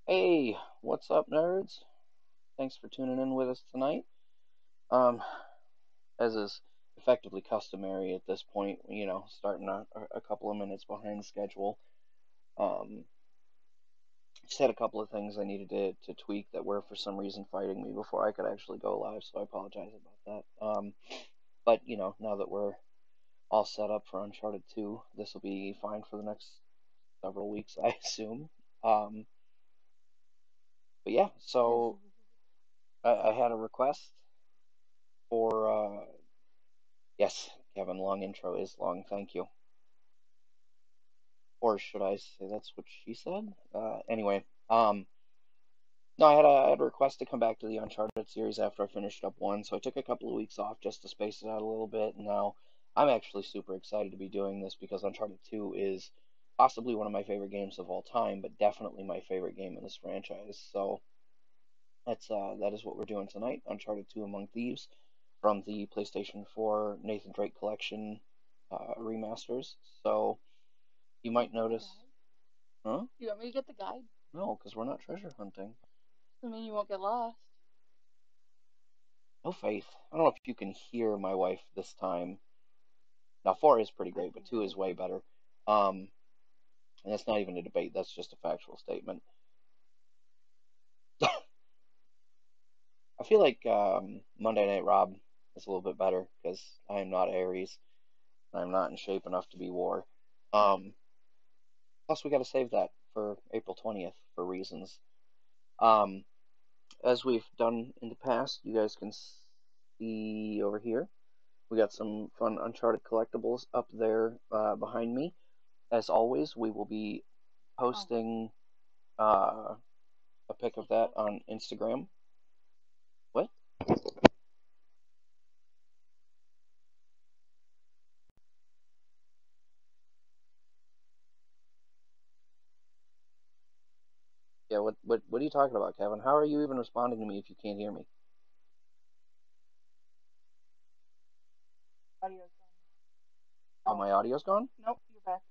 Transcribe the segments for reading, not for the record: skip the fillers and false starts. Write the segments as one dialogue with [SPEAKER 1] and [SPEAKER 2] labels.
[SPEAKER 1] Hey, what's up, nerds? Thanks for tuning in with us tonight. Um, as is effectively customary at this point, starting a couple of minutes behind schedule. Um, just had a couple of things I needed to tweak that were for some reason fighting me before I could actually go live, so I apologize about that. But now that we're all set up for Uncharted 2, this will be fine for the next several weeks, I assume. Um, but yeah, so I had a request for yes, Kevin, long intro is long, thank you. Or should I say that's what she said? Anyway, no, I had a request to come back to the Uncharted series after I finished up one, so I took a couple of weeks off just to space it out a little bit, and now I'm actually super excited to be doing this because Uncharted 2 is possibly one of my favorite games of all time, but definitely my favorite game in this franchise. So that is what we're doing tonight, Uncharted 2 Among Thieves from the PlayStation 4 Nathan Drake Collection remasters. So you might notice, huh?
[SPEAKER 2] You want me to get the guide?
[SPEAKER 1] No, because we're not treasure hunting.
[SPEAKER 2] I mean, you won't get lost.
[SPEAKER 1] No faith. I don't know if you can hear my wife this time. Now, 4 is pretty great, but 2 is way better. Um, and that's not even a debate, that's just a factual statement. I feel like Monday Night Rob is a little bit better because I am not Aries. I'm not in shape enough to be War. Um, plus, we got to save that for April 20th for reasons. Um, as we've done in the past, you guys can see over here. We got some fun Uncharted collectibles up there behind me. As always, we will be posting a pic of that on Instagram. What? Yeah, what are you talking about, Kevin? How are you even responding to me if you can't hear me?
[SPEAKER 2] Audio's gone.
[SPEAKER 1] Oh,
[SPEAKER 2] Oh,
[SPEAKER 1] my audio's gone?
[SPEAKER 2] nope, you're back.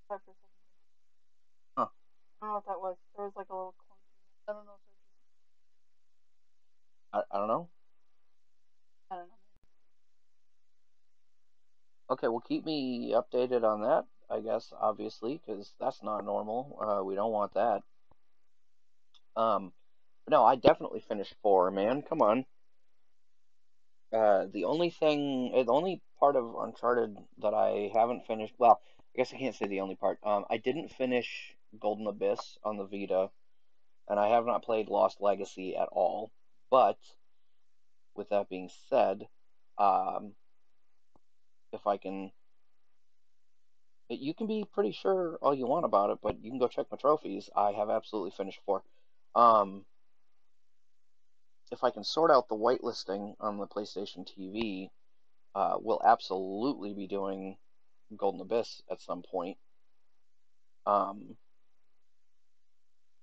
[SPEAKER 2] Back for a second.
[SPEAKER 1] Huh.
[SPEAKER 2] I don't know what that was. There was like a little corner. I don't know if it's just.
[SPEAKER 1] I don't know.
[SPEAKER 2] I don't know.
[SPEAKER 1] Okay, well, keep me updated on that, I guess, obviously, because that's not normal. We don't want that. But no, I definitely finished 4, man. Come on. The only part of Uncharted that I haven't finished, well, I guess I can't say the only part. I didn't finish Golden Abyss on the Vita, and I have not played Lost Legacy at all. But with that being said, um, if I can, you can be pretty sure all you want about it, but you can go check my trophies. I have absolutely finished 4. Um, if I can sort out the whitelisting on the PlayStation TV, we'll absolutely be doing Golden Abyss at some point. Um,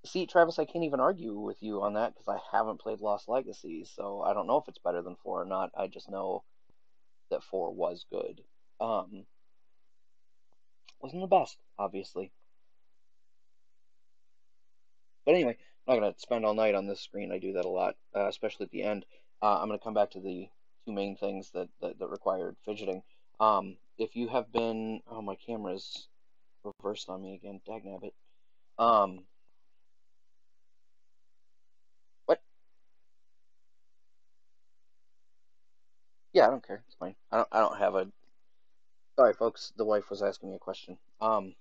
[SPEAKER 1] see, Travis, I can't even argue with you on that because I haven't played Lost Legacy, so I don't know if it's better than 4 or not. I just know that 4 was good. Um, wasn't the best, obviously. But anyway, I'm not going to spend all night on this screen. I do that a lot, especially at the end. I'm going to come back to the two main things that required fidgeting. If you have been, oh, my camera's reversed on me again. Dagnabbit. Um, what? Yeah, I don't care. It's fine. I don't have a. Sorry, folks. The wife was asking me a question. I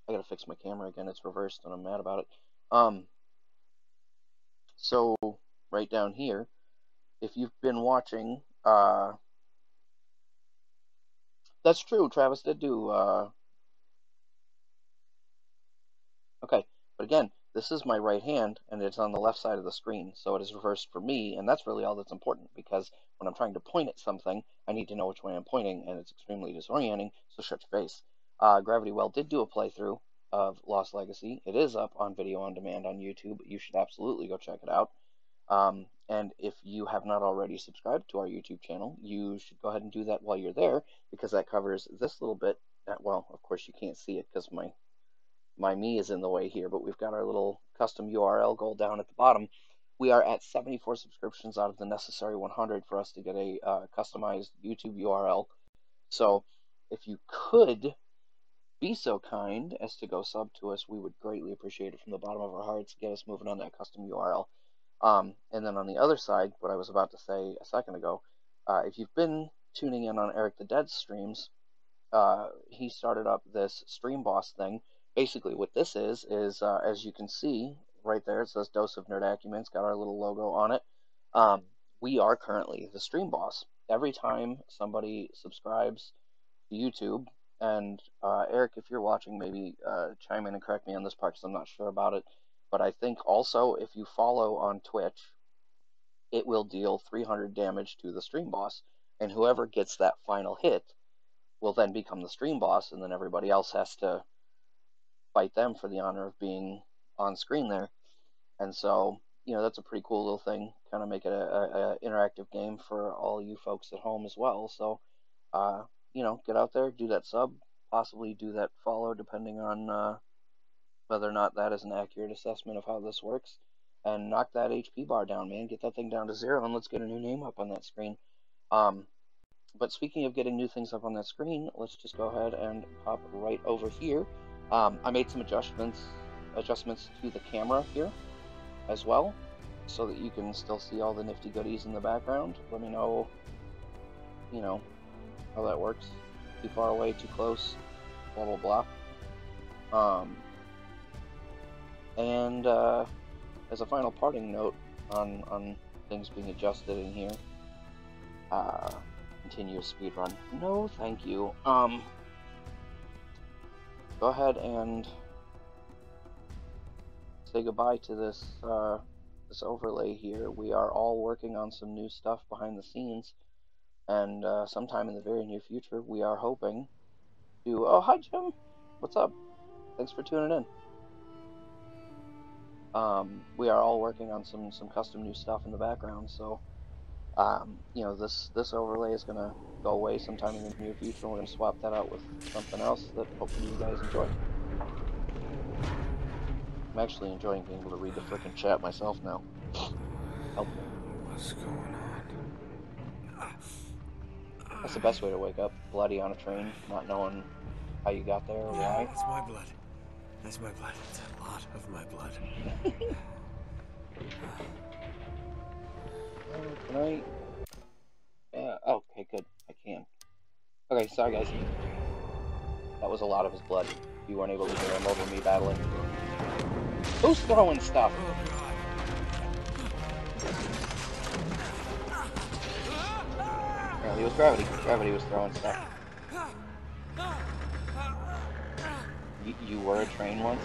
[SPEAKER 1] gotta fix my camera again. It's reversed, and I'm mad about it. So right down here, if you've been watching, that's true. Travis did do okay, but again, this is my right hand, and it's on the left side of the screen, so it is reversed for me, and that's really all that's important, because when I'm trying to point at something, I need to know which way I'm pointing, and it's extremely disorienting, so shut your face. Gravity Well did do a playthrough of Lost Legacy. It is up on video on demand on YouTube. You should absolutely go check it out. And if you have not already subscribed to our YouTube channel, you should go ahead and do that while you're there, because that covers this little bit. Well, of course, you can't see it because my my me is in the way here, but we've got our little custom URL goal down at the bottom. We are at 74 subscriptions out of the necessary 100 for us to get a customized YouTube URL. So if you could be so kind as to go sub to us, we would greatly appreciate it from the bottom of our hearts. Get us moving on that custom URL. And then on the other side, what I was about to say a second ago, if you've been tuning in on Eric the Dead's streams, he started up this Stream Boss thing. Basically, what this is as you can see right there, it says Dose of Nerd Acumen. It's got our little logo on it. We are currently the Stream Boss. Every time somebody subscribes to YouTube, and Eric, if you're watching, maybe chime in and correct me on this part because I'm not sure about it. But I think also if you follow on Twitch, it will deal 300 damage to the Stream Boss, and whoever gets that final hit will then become the Stream Boss, and then everybody else has to fight them for the honor of being on screen there. And so, that's a pretty cool little thing. Kind of make it a interactive game for all you folks at home as well. So, get out there, do that sub, possibly do that follow, depending on whether or not that is an accurate assessment of how this works. And knock that HP bar down, man. Get that thing down to 0, and let's get a new name up on that screen. But speaking of getting new things up on that screen, let's just go ahead and pop right over here. I made some adjustments to the camera here as well, so that you can still see all the nifty goodies in the background. Let me know, how that works. Too far away, too close, blah blah blah. And as a final parting note on things being adjusted in here, continue a speed run. No, thank you. Go ahead and say goodbye to this this overlay here. We are all working on some new stuff behind the scenes, and sometime in the very near future, we are hoping to. Oh, hi Jim. What's up? Thanks for tuning in. We are all working on some custom new stuff in the background, so this overlay is gonna go away sometime in the near future, and we're gonna swap that out with something else that hopefully you guys enjoy. I'm actually enjoying being able to read the frickin' chat myself now. Helpful.
[SPEAKER 3] What's going on?
[SPEAKER 1] That's the best way to wake up, bloody on a train, not knowing how you got there or why.
[SPEAKER 3] That's my blood. That's my blood. It's a lot of my blood.
[SPEAKER 1] Can I? Yeah, okay, good. I can. Okay, sorry guys. That was a lot of his blood. You weren't able to hear him over me battling. Who's throwing stuff? Apparently it was gravity. Gravity was throwing stuff. You were a train once?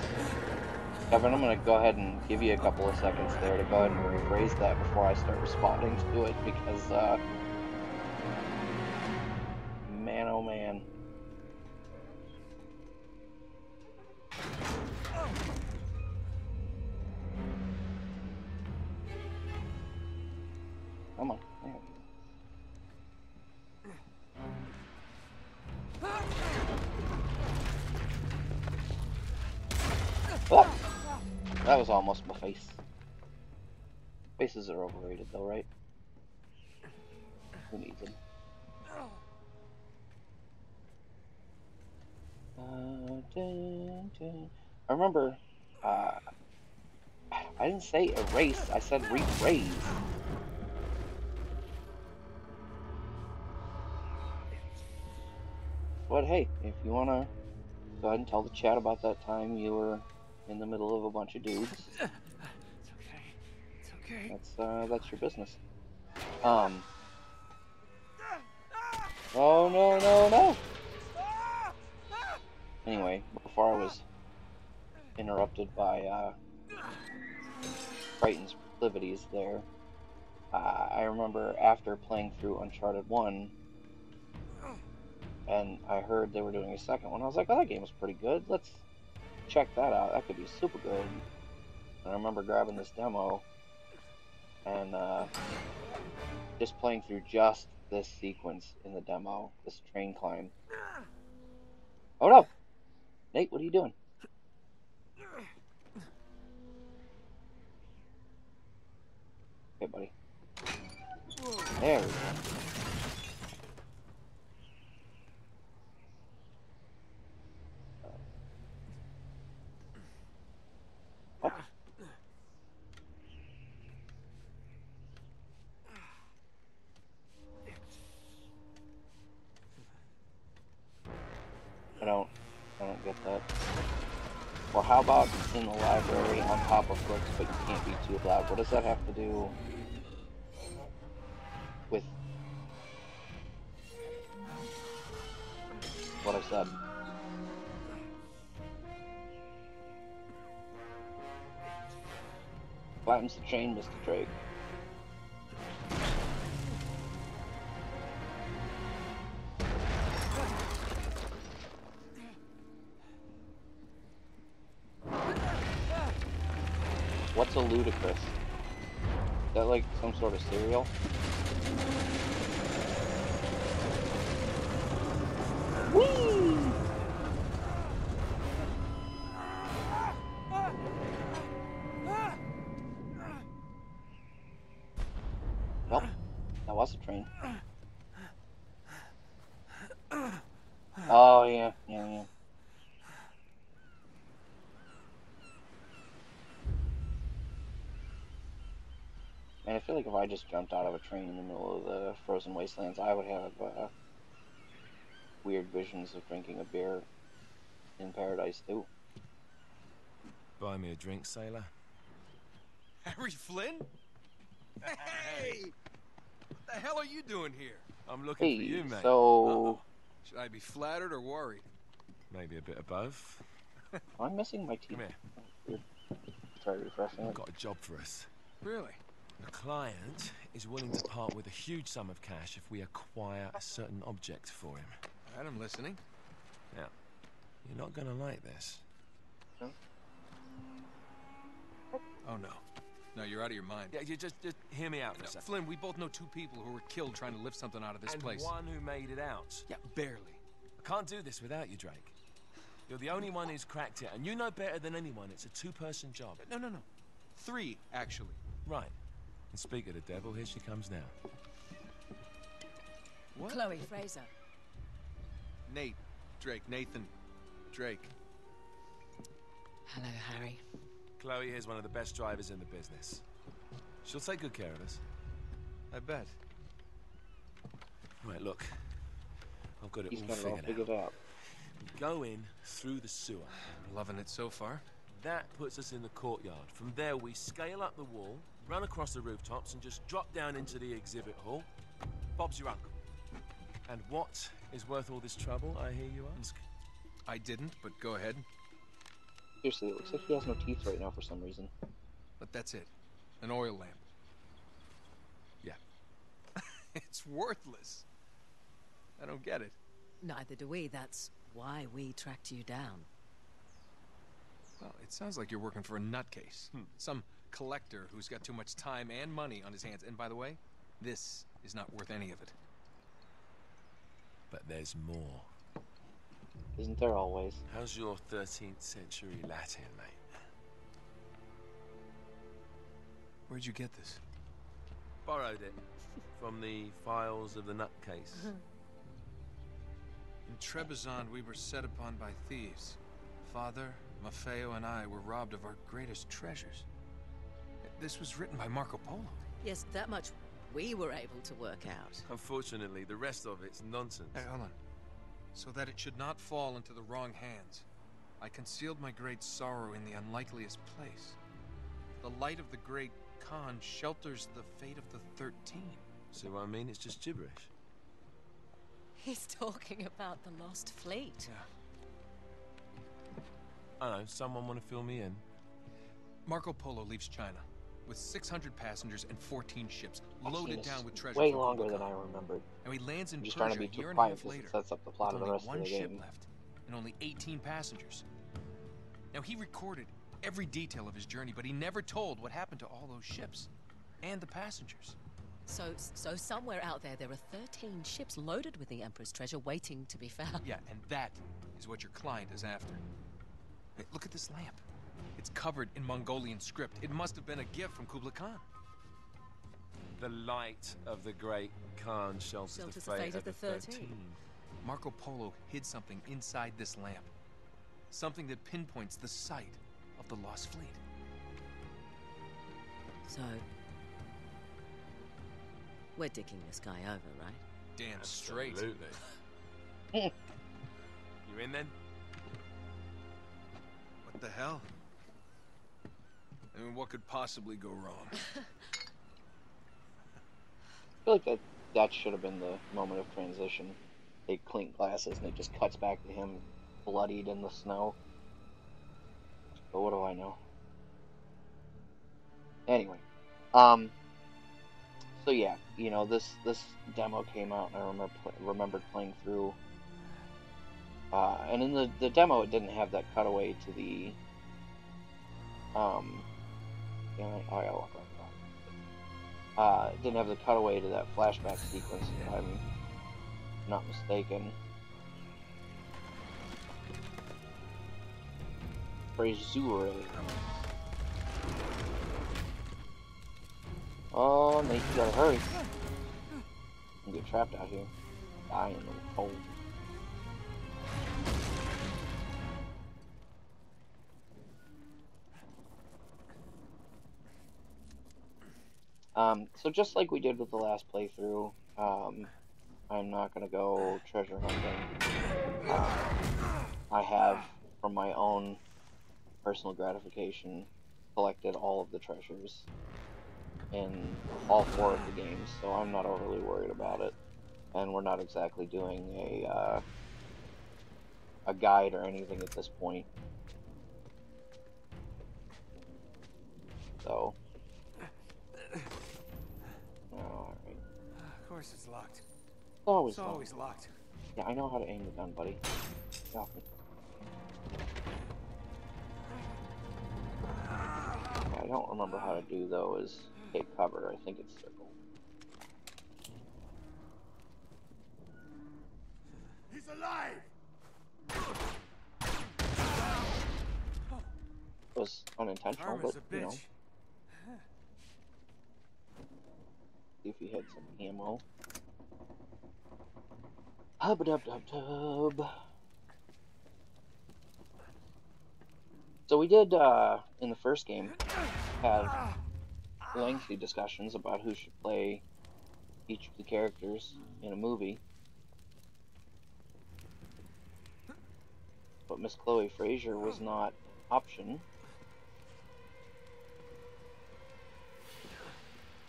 [SPEAKER 1] Kevin, I'm going to go ahead and give you a couple of seconds there to go ahead and rephrase that before I start responding to it, because, man oh man. Come on. There we go. Oh! That was almost my face. Faces are overrated though, right? Who needs them? I remember, I didn't say erase, I said rephrase. But hey, if you wanna go ahead and tell the chat about that time you were in the middle of a bunch of dudes.
[SPEAKER 3] It's okay. It's okay.
[SPEAKER 1] That's your business. Oh no. Anyway, before I was interrupted by Crichton's proclivities there, I remember after playing through Uncharted 1, and I heard they were doing a second one, I was like, oh, that game was pretty good, let's check that out, that could be super good. And I remember grabbing this demo, and just playing through just this sequence in the demo, this train climb. Oh no! Nate, what are you doing? Okay, buddy. There we go. What? I don't get that. Or how about in the library on top of books, but you can't be too loud? What does that have to do with what I said? Flattens the chain, Mr. Drake. What's a ludicrous? Is that like some sort of cereal? Whee! Well, that was a train. Oh, yeah. Man, I feel like if I just jumped out of a train in the middle of the frozen wastelands, I would have weird visions of drinking a beer in paradise, too.
[SPEAKER 3] Buy me a drink, sailor.
[SPEAKER 4] Harry Flynn? Hey! What the hell are you doing here?
[SPEAKER 3] I'm looking for
[SPEAKER 1] Hey,
[SPEAKER 3] you, mate.
[SPEAKER 1] so...
[SPEAKER 4] Should I be flattered or worried?
[SPEAKER 3] Maybe a bit of both.
[SPEAKER 1] I'm missing my teeth.
[SPEAKER 3] Come here.
[SPEAKER 1] Try refreshing
[SPEAKER 3] I've
[SPEAKER 1] it.
[SPEAKER 3] got a job for us.
[SPEAKER 4] Really?
[SPEAKER 3] The client is willing to part with a huge sum of cash if we acquire a certain object for him.
[SPEAKER 4] All right, I'm listening.
[SPEAKER 3] Now, you're not gonna like this.
[SPEAKER 1] Huh?
[SPEAKER 4] Oh, no. No, you're out of your mind.
[SPEAKER 3] Yeah, you just hear me out for a second.
[SPEAKER 4] Flynn, we both know two people who were killed trying to lift something out of this place.
[SPEAKER 3] One who made it out.
[SPEAKER 4] Yeah, barely.
[SPEAKER 3] I can't do this without you, Drake. You're the only one who's cracked it, and you know better than anyone it's a two-person job.
[SPEAKER 4] No. 3, actually.
[SPEAKER 3] Right. And speak of the devil, here she comes now.
[SPEAKER 4] What?
[SPEAKER 5] Chloe Fraser.
[SPEAKER 4] Nate. Drake. Nathan. Drake.
[SPEAKER 5] Hello, Harry.
[SPEAKER 3] Chloe is one of the best drivers in the business. She'll take good care of us.
[SPEAKER 4] I bet.
[SPEAKER 3] Right, look. I've got it
[SPEAKER 1] He's
[SPEAKER 3] all
[SPEAKER 1] got it all
[SPEAKER 3] figured
[SPEAKER 1] figured out.
[SPEAKER 3] Go in through the sewer.
[SPEAKER 4] Loving it so far.
[SPEAKER 3] That puts us in the courtyard. From there, we scale up the wall, run across the rooftops, and just drop down into the exhibit hall. Bob's your uncle. And what is worth all this trouble, I hear you ask?
[SPEAKER 4] I didn't, but go ahead.
[SPEAKER 1] Seriously, it looks like he has no teeth right now for some reason.
[SPEAKER 4] But that's it. An oil lamp.
[SPEAKER 3] Yeah.
[SPEAKER 4] It's worthless. I don't get it.
[SPEAKER 5] Neither do we. That's why we tracked you down.
[SPEAKER 4] Well, it sounds like you're working for a nutcase. Some collector who's got too much time and money on his hands. And by the way, this is not worth any of it.
[SPEAKER 3] But there's more.
[SPEAKER 1] Isn't there always?
[SPEAKER 3] How's your 13th century Latin, mate?
[SPEAKER 4] Where'd you get this?
[SPEAKER 3] Borrowed it from the files of the nutcase.
[SPEAKER 4] In Trebizond, we were set upon by thieves. Father, Maffeo, and I were robbed of our greatest treasures. This was written by Marco Polo.
[SPEAKER 5] Yes, that much we were able to work out.
[SPEAKER 3] Unfortunately, the rest of it's nonsense.
[SPEAKER 4] Hey, hold on. So that it should not fall into the wrong hands, I concealed my great sorrow in the unlikeliest place. The light of the great Khan shelters the fate of the 13.
[SPEAKER 3] See what I mean? It's just gibberish.
[SPEAKER 5] He's talking about the lost fleet.
[SPEAKER 4] Yeah.
[SPEAKER 3] I know, someone want to fill me in?
[SPEAKER 4] Marco Polo leaves China with 600 passengers and 14 ships, loaded down with treasure.
[SPEAKER 1] Way
[SPEAKER 4] from
[SPEAKER 1] longer
[SPEAKER 4] Kublai
[SPEAKER 1] than
[SPEAKER 4] Khan.
[SPEAKER 1] I remembered.
[SPEAKER 4] And he lands in
[SPEAKER 1] I'm just
[SPEAKER 4] Persia
[SPEAKER 1] trying to be
[SPEAKER 4] a
[SPEAKER 1] too
[SPEAKER 4] year and a
[SPEAKER 1] quiet
[SPEAKER 4] half
[SPEAKER 1] because
[SPEAKER 4] later,
[SPEAKER 1] it sets up the plot
[SPEAKER 4] with
[SPEAKER 1] of the
[SPEAKER 4] only
[SPEAKER 1] rest of
[SPEAKER 4] one
[SPEAKER 1] the
[SPEAKER 4] ship
[SPEAKER 1] game.
[SPEAKER 4] left and only 18 passengers. Now, he recorded every detail of his journey, but he never told what happened to all those ships and the passengers.
[SPEAKER 5] So somewhere out there are 13 ships loaded with the Emperor's treasure waiting to be found.
[SPEAKER 4] Yeah, and that is what your client is after. Hey, look at this lamp. It's covered in Mongolian script. It must have been a gift from Kublai Khan.
[SPEAKER 3] The light of the great Khan shelters the fate of the 13.
[SPEAKER 4] Marco Polo hid something inside this lamp. Something that pinpoints the site of the Lost Fleet.
[SPEAKER 5] So, we're dicking this guy over, right?
[SPEAKER 4] Damn straight.
[SPEAKER 3] Absolutely. You in then?
[SPEAKER 4] What the hell? I mean, what could possibly go wrong?
[SPEAKER 1] I feel like that should have been the moment of transition. They clink glasses and it just cuts back to him bloodied in the snow. But what do I know? Anyway, so yeah, you know, this demo came out and I remembered playing through. And in the demo, it didn't have that cutaway to the you know, I gotta walk around. It didn't have the cutaway to that flashback sequence, if I'm not mistaken. Brazury. Oh, Nate, you gotta hurry. You get trapped out here. Die in the cold. So just like we did with the last playthrough, I'm not gonna go treasure hunting. I have, from my own personal gratification, collected all of the treasures in all 4 of the games, so I'm not overly worried about it. And we're not exactly doing a guide or anything at this point. So, alright.
[SPEAKER 4] Of course it's locked.
[SPEAKER 1] Always
[SPEAKER 4] It's always locked.
[SPEAKER 1] Yeah, I know how to aim the gun, buddy. Got me. What I don't remember how to do, though, is take cover. I think it's circle.
[SPEAKER 3] He's alive!
[SPEAKER 1] It was unintentional, but, you know. See if we had some ammo. Hub-a-dub-dub-dub. So we did, in the first game, have lengthy discussions about who should play each of the characters in a movie. But Miss Chloe Fraser was not an option.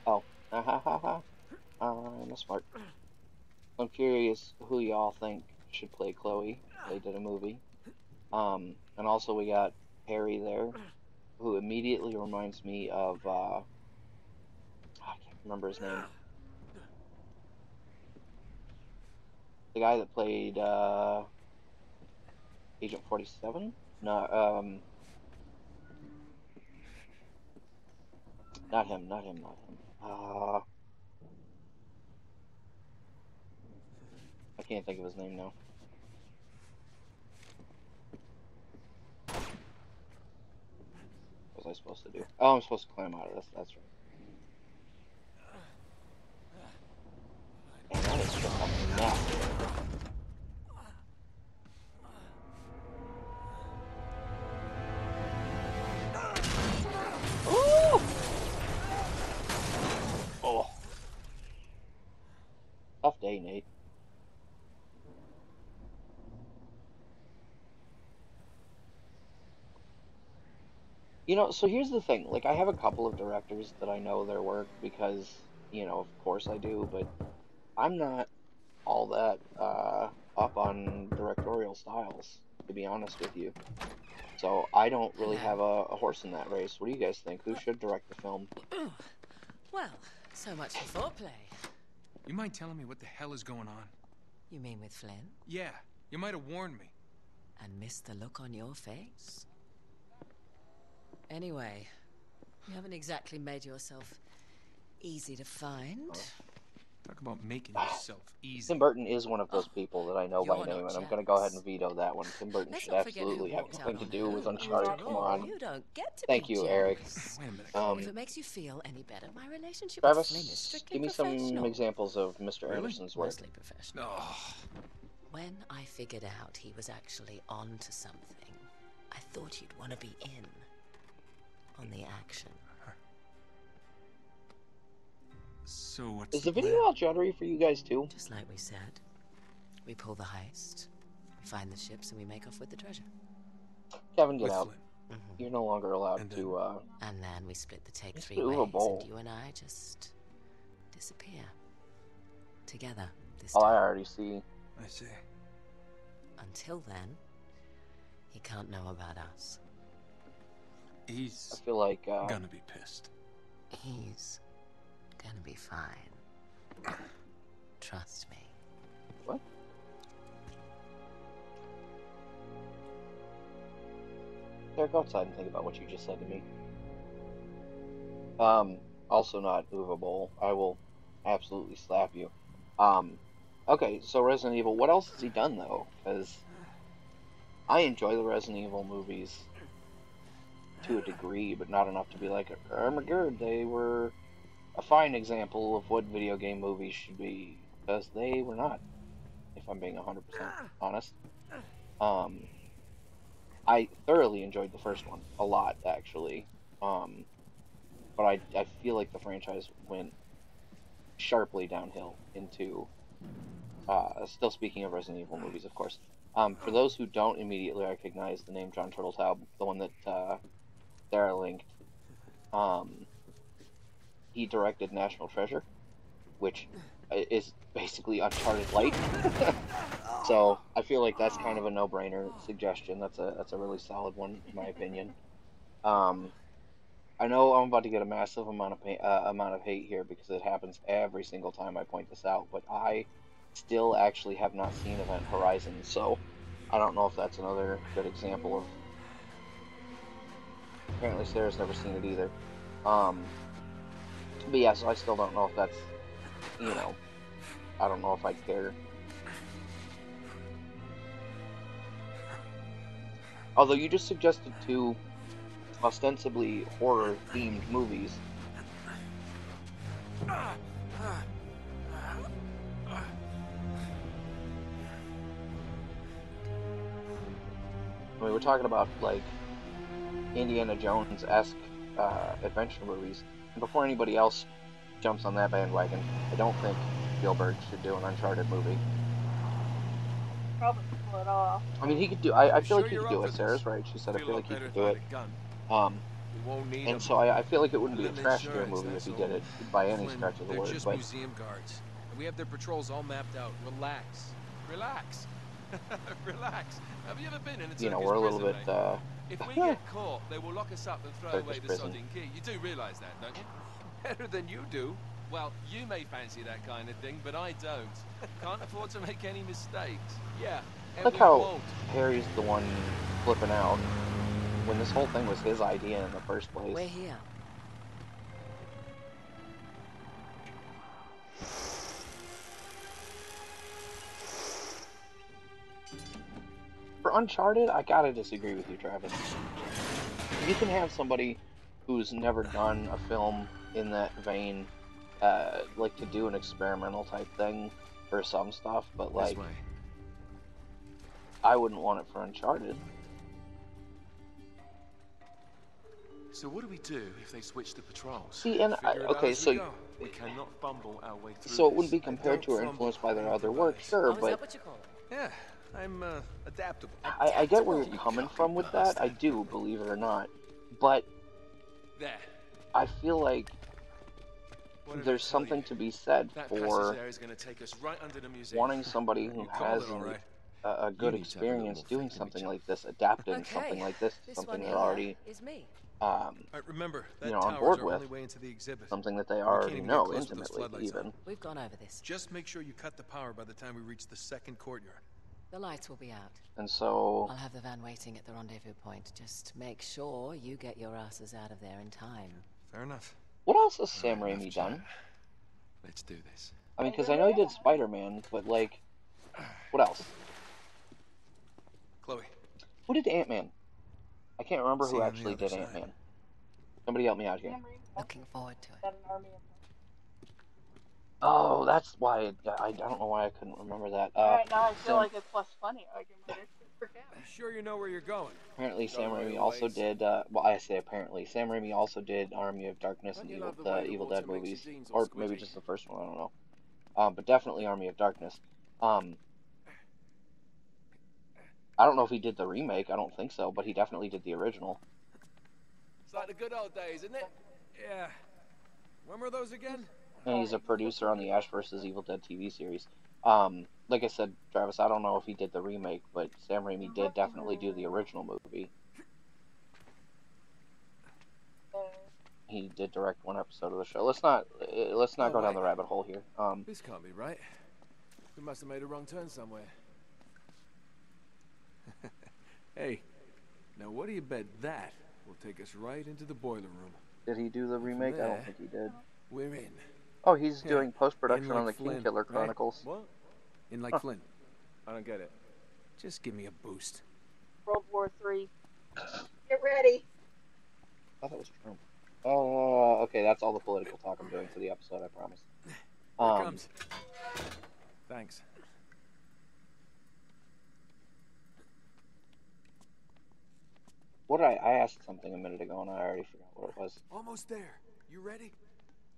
[SPEAKER 1] Oh, ha ha ha ha. I'm a smart. I'm curious who y'all think should play Chloe if they did a movie. And also we got Harry there, who immediately reminds me of, I can't remember his name. The guy that played, Agent 47? No, not him. I can't think of his name now. What was I supposed to do? Oh, I'm supposed to climb out of this, that's right. And that is just a mess. Ooh! Oh. Tough day, Nate. You know, so here's the thing. Like, I have a couple of directors that I know their work because, you know, of course I do, but I'm not all that up on directorial styles, to be honest with you. So I don't really have a horse in that race. What do you guys think? Who should direct the film?
[SPEAKER 5] Well, so much for foreplay.
[SPEAKER 4] You mind telling me what the hell is going on?
[SPEAKER 5] You mean with Flynn?
[SPEAKER 4] Yeah, you might have warned me.
[SPEAKER 5] And missed the look on your face? Anyway, you haven't exactly made yourself easy to find.
[SPEAKER 4] Talk about making yourself easy.
[SPEAKER 1] Tim Burton is one of those people that I know by
[SPEAKER 5] you're
[SPEAKER 1] name,
[SPEAKER 5] not
[SPEAKER 1] and I'm going to go ahead
[SPEAKER 5] jealous.
[SPEAKER 1] and veto that one. Tim Burton
[SPEAKER 5] Let's
[SPEAKER 1] should
[SPEAKER 5] not forget who
[SPEAKER 1] absolutely have
[SPEAKER 5] walked out
[SPEAKER 1] nothing to
[SPEAKER 5] on
[SPEAKER 1] do with
[SPEAKER 5] who.
[SPEAKER 1] Uncharted.
[SPEAKER 5] After
[SPEAKER 1] Come
[SPEAKER 5] all,
[SPEAKER 1] on.
[SPEAKER 5] you don't get to
[SPEAKER 1] Thank
[SPEAKER 5] be
[SPEAKER 1] you, Eric.
[SPEAKER 5] jealous.
[SPEAKER 4] Wait a minute.
[SPEAKER 5] If it makes you feel any better, my relationship with Flynn is
[SPEAKER 1] Travis,
[SPEAKER 5] strictly
[SPEAKER 1] give me some
[SPEAKER 5] professional.
[SPEAKER 1] examples of Mr.
[SPEAKER 4] Really?
[SPEAKER 1] Anderson's work.
[SPEAKER 5] Mostly professional.
[SPEAKER 4] Oh,
[SPEAKER 5] When I figured out he was actually on to something, I thought you'd want to be in on the action.
[SPEAKER 4] so what's
[SPEAKER 1] Is the
[SPEAKER 4] plan?
[SPEAKER 1] video all juddery for you guys too?
[SPEAKER 5] Just like we said, we pull the heist, we find the ships, and we make off with the treasure.
[SPEAKER 1] Kevin, get
[SPEAKER 4] With
[SPEAKER 1] out.
[SPEAKER 4] Flynn.
[SPEAKER 1] You're no longer allowed
[SPEAKER 4] And then-
[SPEAKER 1] to,
[SPEAKER 5] And then we split the take
[SPEAKER 1] Let's
[SPEAKER 5] 3
[SPEAKER 1] do a
[SPEAKER 5] ways,
[SPEAKER 1] bowl.
[SPEAKER 5] and you and I just disappear. Together, this
[SPEAKER 1] I
[SPEAKER 5] time.
[SPEAKER 1] already see.
[SPEAKER 4] I see.
[SPEAKER 5] Until then, he can't know about us.
[SPEAKER 1] I
[SPEAKER 4] He's
[SPEAKER 1] feel like,
[SPEAKER 4] gonna be pissed.
[SPEAKER 5] He's gonna be fine. Trust me.
[SPEAKER 1] what? Eric, go outside and think about what you just said to me. Also not movable. I will absolutely slap you. Okay, so Resident Evil, what else has he done, though? Because I enjoy the Resident Evil movies to a degree, but not enough to be like, oh my god, they were a fine example of what video game movies should be. Because they were not, if I'm being 100% honest. I thoroughly enjoyed the first one. A lot, actually. But I feel like the franchise went sharply downhill into... still speaking of Resident Evil movies, of course. For those who don't immediately recognize the name John Turteltaub, the one that Sarah linked, he directed National Treasure, which is basically Uncharted Light. So I feel like that's kind of a no-brainer suggestion. That's a really solid one, in my opinion. I know I'm about to get a massive amount of hate here because it happens every single time I point this out, but I still actually have not seen Event Horizon, so I don't know if that's another good example of... Apparently Sarah's never seen it either. But yeah, so I still don't know if that's, you know, I don't know if I care. Although you just suggested 2 ostensibly horror-themed movies. I mean, we're talking about, like, Indiana Jones-esque adventure movies. And before anybody else jumps on that bandwagon, I don't think Spielberg should do an Uncharted movie.
[SPEAKER 2] Probably pull it off.
[SPEAKER 1] I mean, he could do... I feel
[SPEAKER 3] Sure
[SPEAKER 1] like he
[SPEAKER 3] you're
[SPEAKER 1] could do
[SPEAKER 3] up
[SPEAKER 1] it.
[SPEAKER 3] for
[SPEAKER 1] Sarah's
[SPEAKER 3] this?
[SPEAKER 1] right. She said I
[SPEAKER 3] Feel
[SPEAKER 1] feel
[SPEAKER 3] a
[SPEAKER 1] like he
[SPEAKER 3] lot
[SPEAKER 1] could
[SPEAKER 3] better
[SPEAKER 1] do
[SPEAKER 3] if
[SPEAKER 1] it.
[SPEAKER 3] I had a gun.
[SPEAKER 1] Um,
[SPEAKER 3] We won't need
[SPEAKER 1] and
[SPEAKER 3] 'em.
[SPEAKER 1] so I feel like it wouldn't be a
[SPEAKER 4] And then
[SPEAKER 1] trash to a
[SPEAKER 4] insurance,
[SPEAKER 1] movie if he
[SPEAKER 4] that's
[SPEAKER 1] did
[SPEAKER 4] all.
[SPEAKER 1] it by any
[SPEAKER 4] Flynn,
[SPEAKER 1] stretch of the
[SPEAKER 4] they're
[SPEAKER 1] word.
[SPEAKER 4] just
[SPEAKER 1] But
[SPEAKER 4] museum guards. And we have their patrols all mapped out. Relax.
[SPEAKER 3] Relax. Relax. Have you ever been in a
[SPEAKER 1] you know,
[SPEAKER 3] Turkish
[SPEAKER 1] we're a little
[SPEAKER 3] prison,
[SPEAKER 1] bit
[SPEAKER 3] mate? If we get caught, they will lock us up and throw
[SPEAKER 1] Turkish
[SPEAKER 3] away the
[SPEAKER 1] prison.
[SPEAKER 3] sodding key. You do realise that, don't you? Better than you do. Well, you may fancy that kind of thing, but I don't. Can't afford to make any mistakes. Yeah, and
[SPEAKER 1] look
[SPEAKER 3] we
[SPEAKER 1] how
[SPEAKER 3] won't.
[SPEAKER 1] Harry's the one flipping out when this whole thing was his idea in the first place.
[SPEAKER 5] We're here.
[SPEAKER 1] For Uncharted, I gotta disagree with you, Travis. You can have somebody who's never done a film in that vein, like to do an experimental type thing for some stuff, but
[SPEAKER 3] This
[SPEAKER 1] like,
[SPEAKER 3] way.
[SPEAKER 1] I wouldn't want it for Uncharted.
[SPEAKER 3] So what do we do if they switch the patrols?
[SPEAKER 1] See, and
[SPEAKER 4] Figure it out
[SPEAKER 1] okay,
[SPEAKER 4] as we
[SPEAKER 1] so
[SPEAKER 4] go.
[SPEAKER 3] We cannot fumble our way through
[SPEAKER 1] so it wouldn't be
[SPEAKER 3] this.
[SPEAKER 1] compared to or
[SPEAKER 4] don't
[SPEAKER 1] influenced by
[SPEAKER 4] fumble,
[SPEAKER 1] their
[SPEAKER 4] I
[SPEAKER 1] other work,
[SPEAKER 4] improvise.
[SPEAKER 1] sure,
[SPEAKER 5] Oh, is that
[SPEAKER 1] but
[SPEAKER 5] what you call it?
[SPEAKER 4] Yeah, I'm adaptable.
[SPEAKER 1] I get where you're
[SPEAKER 5] Adaptable.
[SPEAKER 1] coming from with that. I do, believe it or not. But
[SPEAKER 3] There.
[SPEAKER 1] I feel like
[SPEAKER 3] What did I
[SPEAKER 1] there's
[SPEAKER 3] tell
[SPEAKER 1] something
[SPEAKER 3] you?
[SPEAKER 1] to be said
[SPEAKER 3] That
[SPEAKER 1] for
[SPEAKER 3] passage there is going to take us right under the museum.
[SPEAKER 1] wanting somebody who
[SPEAKER 4] You called
[SPEAKER 1] has
[SPEAKER 4] it all right.
[SPEAKER 1] a good
[SPEAKER 3] need to have a little
[SPEAKER 1] experience
[SPEAKER 3] more
[SPEAKER 1] doing
[SPEAKER 3] faith in
[SPEAKER 1] something
[SPEAKER 3] each
[SPEAKER 1] like this, adapting
[SPEAKER 5] Okay,
[SPEAKER 1] something like this to
[SPEAKER 5] this
[SPEAKER 1] something
[SPEAKER 5] one
[SPEAKER 1] they're
[SPEAKER 5] here
[SPEAKER 1] already,
[SPEAKER 5] is me.
[SPEAKER 4] All right, remember, that
[SPEAKER 1] you know, on
[SPEAKER 4] tower's
[SPEAKER 1] board
[SPEAKER 4] our
[SPEAKER 1] with,
[SPEAKER 4] only way into the exhibit.
[SPEAKER 1] something that they
[SPEAKER 4] We can't
[SPEAKER 1] already
[SPEAKER 4] even get
[SPEAKER 1] know
[SPEAKER 4] close with those
[SPEAKER 1] intimately,
[SPEAKER 4] floodlights
[SPEAKER 1] even.
[SPEAKER 4] on.
[SPEAKER 5] We've gone over this.
[SPEAKER 4] Just make sure you cut the power by the time we reach the second courtyard.
[SPEAKER 5] The lights will be out.
[SPEAKER 1] And so,
[SPEAKER 5] I'll have the van waiting at the rendezvous point. Just make sure you get your asses out of there in time.
[SPEAKER 4] Fair enough.
[SPEAKER 1] what else has Sam
[SPEAKER 3] Alright, enough
[SPEAKER 1] Raimi
[SPEAKER 3] chat.
[SPEAKER 1] done?
[SPEAKER 3] Let's do this.
[SPEAKER 1] I mean, because I know he did Spider-Man, but like, what else?
[SPEAKER 4] Chloe.
[SPEAKER 1] Who did Ant-Man? I can't remember
[SPEAKER 4] See
[SPEAKER 1] who
[SPEAKER 4] you on the
[SPEAKER 1] actually
[SPEAKER 4] other
[SPEAKER 1] did
[SPEAKER 4] side.
[SPEAKER 1] Ant-Man. Somebody help me out here.
[SPEAKER 5] Looking forward to it.
[SPEAKER 2] Got an army of
[SPEAKER 1] Oh, that's why I don't know why I couldn't remember that.
[SPEAKER 2] Alright, now I feel
[SPEAKER 1] Sam,
[SPEAKER 2] like it's less funny arguing with it for him.
[SPEAKER 3] You sure you know where you're going?
[SPEAKER 1] apparently
[SPEAKER 3] Go
[SPEAKER 1] Sam
[SPEAKER 3] right
[SPEAKER 1] Raimi
[SPEAKER 3] away.
[SPEAKER 1] also did. Well, I say apparently Sam Raimi also did Army of Darkness
[SPEAKER 3] Don't
[SPEAKER 1] and
[SPEAKER 3] you love the way the
[SPEAKER 1] Evil
[SPEAKER 3] water
[SPEAKER 1] Dead
[SPEAKER 3] makes your
[SPEAKER 1] movies,
[SPEAKER 3] jeans all
[SPEAKER 1] or maybe
[SPEAKER 3] squidgy?
[SPEAKER 1] just the first one. I don't know. But definitely Army of Darkness. Um, I don't know if he did the remake. I don't think so, but he definitely did the original.
[SPEAKER 3] It's like the good old days, isn't it? Yeah. When were those again?
[SPEAKER 1] And he's a producer on the Ash vs. Evil Dead TV series. Like I said, Travis, I don't know if he did the remake, but Sam Raimi did definitely do the original movie. He did direct one episode of the show. Let's not go down the rabbit hole here.
[SPEAKER 3] This can't be right. We must have made a wrong turn somewhere. Hey, now what do you bet that will take us right into the boiler room?
[SPEAKER 1] Did he do the remake? I don't think he did.
[SPEAKER 3] We're in.
[SPEAKER 1] Oh, he's
[SPEAKER 3] Yeah,
[SPEAKER 1] doing post-production
[SPEAKER 4] in like
[SPEAKER 1] on the
[SPEAKER 4] Flynn,
[SPEAKER 1] Kingkiller
[SPEAKER 4] right?
[SPEAKER 1] Chronicles.
[SPEAKER 3] What?
[SPEAKER 4] In like Flynn.
[SPEAKER 3] I don't get it.
[SPEAKER 4] Just give me a boost.
[SPEAKER 2] World War III. Get ready.
[SPEAKER 1] I thought it was Trump. Oh, okay, that's all the political talk I'm doing for the episode, I promise.
[SPEAKER 3] Here it comes. Thanks.
[SPEAKER 1] What did I asked something a minute ago and I already forgot what it was.
[SPEAKER 3] Almost there. You ready?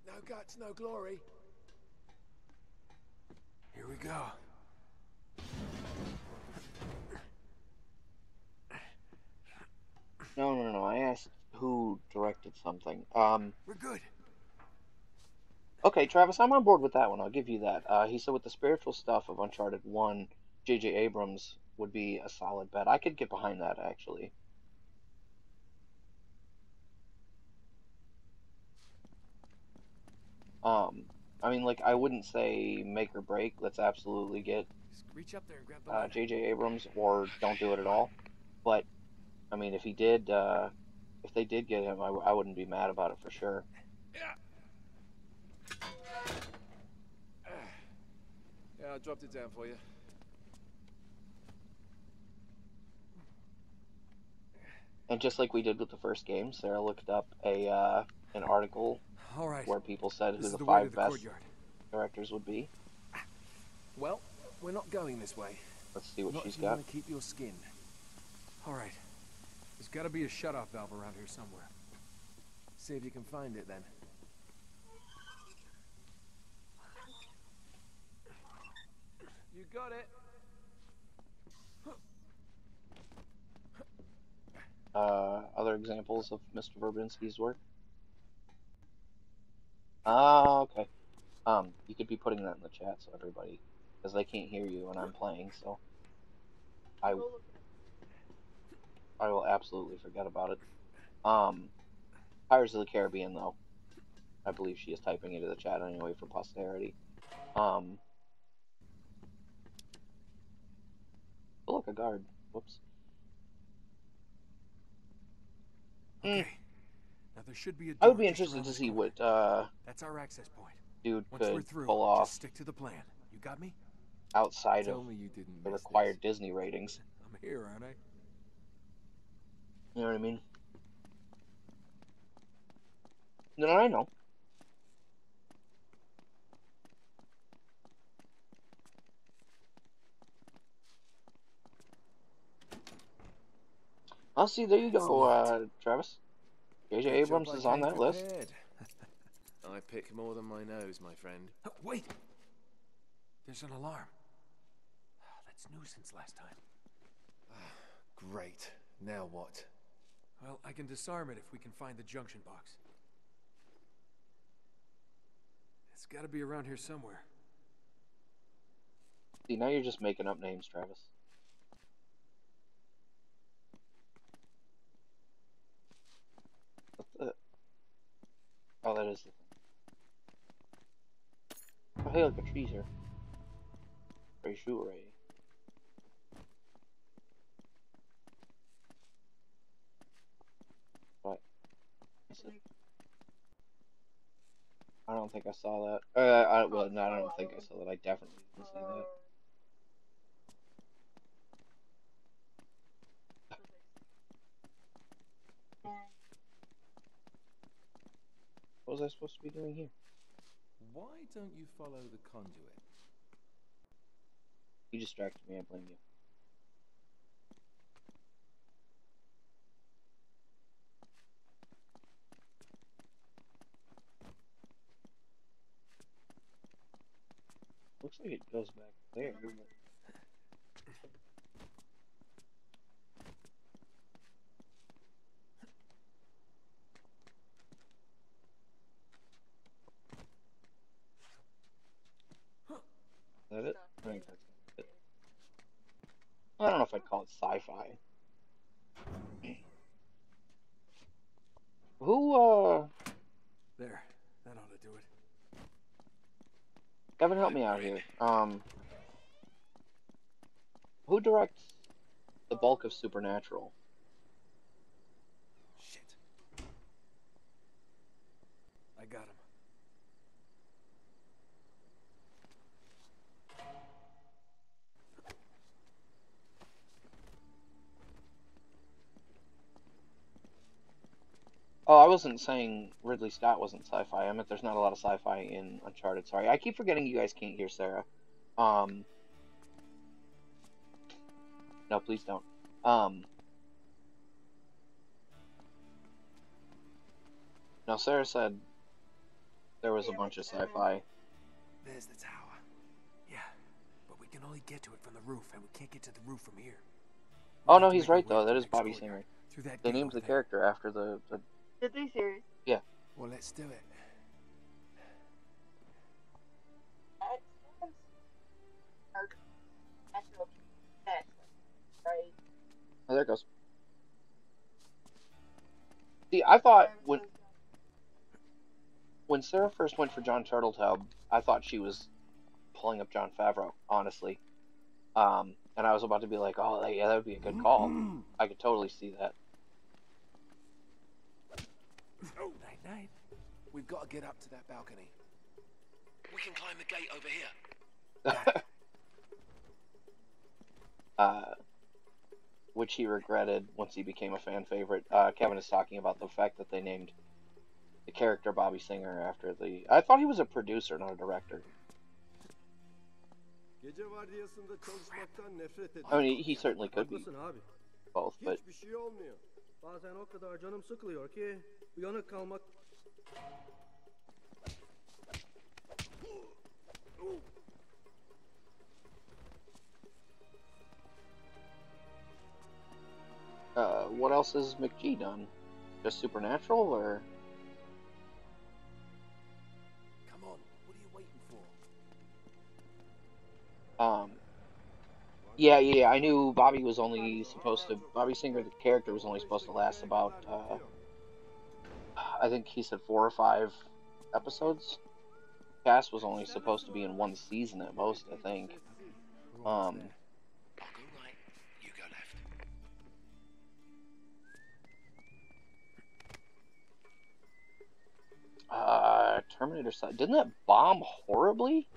[SPEAKER 3] No guts, no glory. Here we go.
[SPEAKER 1] No. I asked who directed something.
[SPEAKER 3] We're good.
[SPEAKER 1] Okay, Travis, I'm on board with that one. I'll give you that. He said with the spiritual stuff of Uncharted 1, J.J. Abrams would be a solid bet. I could get behind that, actually. I mean, like, I wouldn't say make or break. Let's absolutely get
[SPEAKER 3] Just reach up there and grab the ladder.
[SPEAKER 1] J.J. Abrams, or don't do it at all. But, I mean, if they did get him, I wouldn't be mad about it for sure.
[SPEAKER 3] Yeah, I dropped it down for you.
[SPEAKER 1] And just like we did with the first game, Sarah looked up an article
[SPEAKER 4] All right.
[SPEAKER 1] where people said
[SPEAKER 4] This
[SPEAKER 1] who
[SPEAKER 4] is
[SPEAKER 1] the
[SPEAKER 4] the way to
[SPEAKER 1] 5
[SPEAKER 4] the
[SPEAKER 1] best
[SPEAKER 4] courtyard.
[SPEAKER 1] directors would be.
[SPEAKER 3] Well, we're not going this way.
[SPEAKER 1] Let's see what
[SPEAKER 3] Not
[SPEAKER 1] she's
[SPEAKER 3] if you
[SPEAKER 1] got.
[SPEAKER 3] want to keep your skin.
[SPEAKER 4] All right. There's got to be a shut-off valve around here somewhere.
[SPEAKER 3] See if you can find it then. You got it.
[SPEAKER 1] Other examples of Mr. Verbinski's work? Ah, okay. You could be putting that in the chat so everybody, because they can't hear you when I'm playing, so I will absolutely forget about it. Pirates of the Caribbean, though. I believe she is typing into the chat anyway for posterity. Oh, look, a guard. Whoops.
[SPEAKER 4] Okay. Now there should be a door
[SPEAKER 1] I would be
[SPEAKER 4] just
[SPEAKER 1] interested
[SPEAKER 4] around
[SPEAKER 1] to
[SPEAKER 4] this
[SPEAKER 1] see
[SPEAKER 4] corner.
[SPEAKER 1] what
[SPEAKER 4] That's our access point.
[SPEAKER 1] dude
[SPEAKER 4] Once we're
[SPEAKER 1] could
[SPEAKER 4] through,
[SPEAKER 1] pull off
[SPEAKER 4] just stick to the plan. You got me?
[SPEAKER 1] outside
[SPEAKER 3] Tell
[SPEAKER 1] of
[SPEAKER 3] me you didn't
[SPEAKER 1] the
[SPEAKER 3] miss
[SPEAKER 1] required
[SPEAKER 3] this.
[SPEAKER 1] Disney ratings.
[SPEAKER 4] I'm here, aren't I?
[SPEAKER 1] You know what I mean? No, I know. I'll see. There you
[SPEAKER 4] It's
[SPEAKER 1] go,
[SPEAKER 4] locked.
[SPEAKER 1] Travis. J.J.
[SPEAKER 3] Good job
[SPEAKER 1] Abrams
[SPEAKER 3] I
[SPEAKER 1] is on
[SPEAKER 3] came
[SPEAKER 1] that list.
[SPEAKER 3] prepared. I pick more than my nose, my friend.
[SPEAKER 4] Wait! There's an alarm. That's new since last time.
[SPEAKER 3] Great. Now what?
[SPEAKER 4] Well, I can disarm it if we can find the junction box. It's got to be around here somewhere.
[SPEAKER 1] See, now you're just making up names, Travis. Oh, that is the thing. Oh, hey, look, a tree's here. Are you sure, right? What? I don't think I saw that. Well, no, I don't think I saw that. I definitely didn't see that. What was I supposed to be doing here?
[SPEAKER 3] Why don't you follow the conduit?
[SPEAKER 1] You distracted me. I blame you. Looks like it goes back there. Is that it? I think that's it. I don't know if I'd call it sci-fi. Who,
[SPEAKER 3] There, that ought to do it.
[SPEAKER 1] Kevin, help me out here. Who directs the bulk of Supernatural?
[SPEAKER 3] Shit. I got him.
[SPEAKER 1] Oh, I wasn't saying Ridley Scott wasn't sci-fi. I meant there's not a lot of sci-fi in Uncharted. Sorry, I keep forgetting you guys can't hear Sarah. No, please don't. No, Sarah said there was a bunch of sci-fi.
[SPEAKER 3] There's the tower. Yeah, but we can only get to it from the roof, and we can't get to the roof from here.
[SPEAKER 1] Oh no, he's right though. That is Bobby Singer.
[SPEAKER 3] Through that
[SPEAKER 1] They
[SPEAKER 3] gate
[SPEAKER 1] named
[SPEAKER 3] over
[SPEAKER 1] the
[SPEAKER 3] there.
[SPEAKER 1] character after the.
[SPEAKER 2] Did they serious?
[SPEAKER 1] Yeah.
[SPEAKER 3] Well, let's do it.
[SPEAKER 2] Right.
[SPEAKER 1] Oh, there it goes. See, I thought when Sarah first went for John Turteltaub, I thought she was pulling up Jon Favreau, honestly. And I was about to be like, oh, yeah, that would be a good call. I could totally see that.
[SPEAKER 3] Oh, night, night. We've got to get up to that balcony. We can climb the gate over here.
[SPEAKER 1] Which he regretted once he became a fan favorite. Kevin is talking about the fact that they named the character Bobby Singer after the. I thought he was a producer, not a director.
[SPEAKER 6] Gece vardiyasında çalışmaktan nefret ediyorum.
[SPEAKER 1] I mean, he certainly could be
[SPEAKER 6] Haklısın abi.
[SPEAKER 1] both, but
[SPEAKER 6] Hiçbir şey olmuyor. Bazen o kadar canım sıkılıyor ki uyanık kalmak.
[SPEAKER 1] what else has McGee done? Just Supernatural, or?
[SPEAKER 3] Come on, what are you waiting for?
[SPEAKER 1] Yeah, I knew Bobby was only supposed to. Bobby Singer, the character, was only supposed to last about. I think he said 4 or 5 episodes. Cass was only supposed to be in 1 season at most, I think.
[SPEAKER 3] I'll go right, you go left.
[SPEAKER 1] Terminator. Didn't that bomb horribly?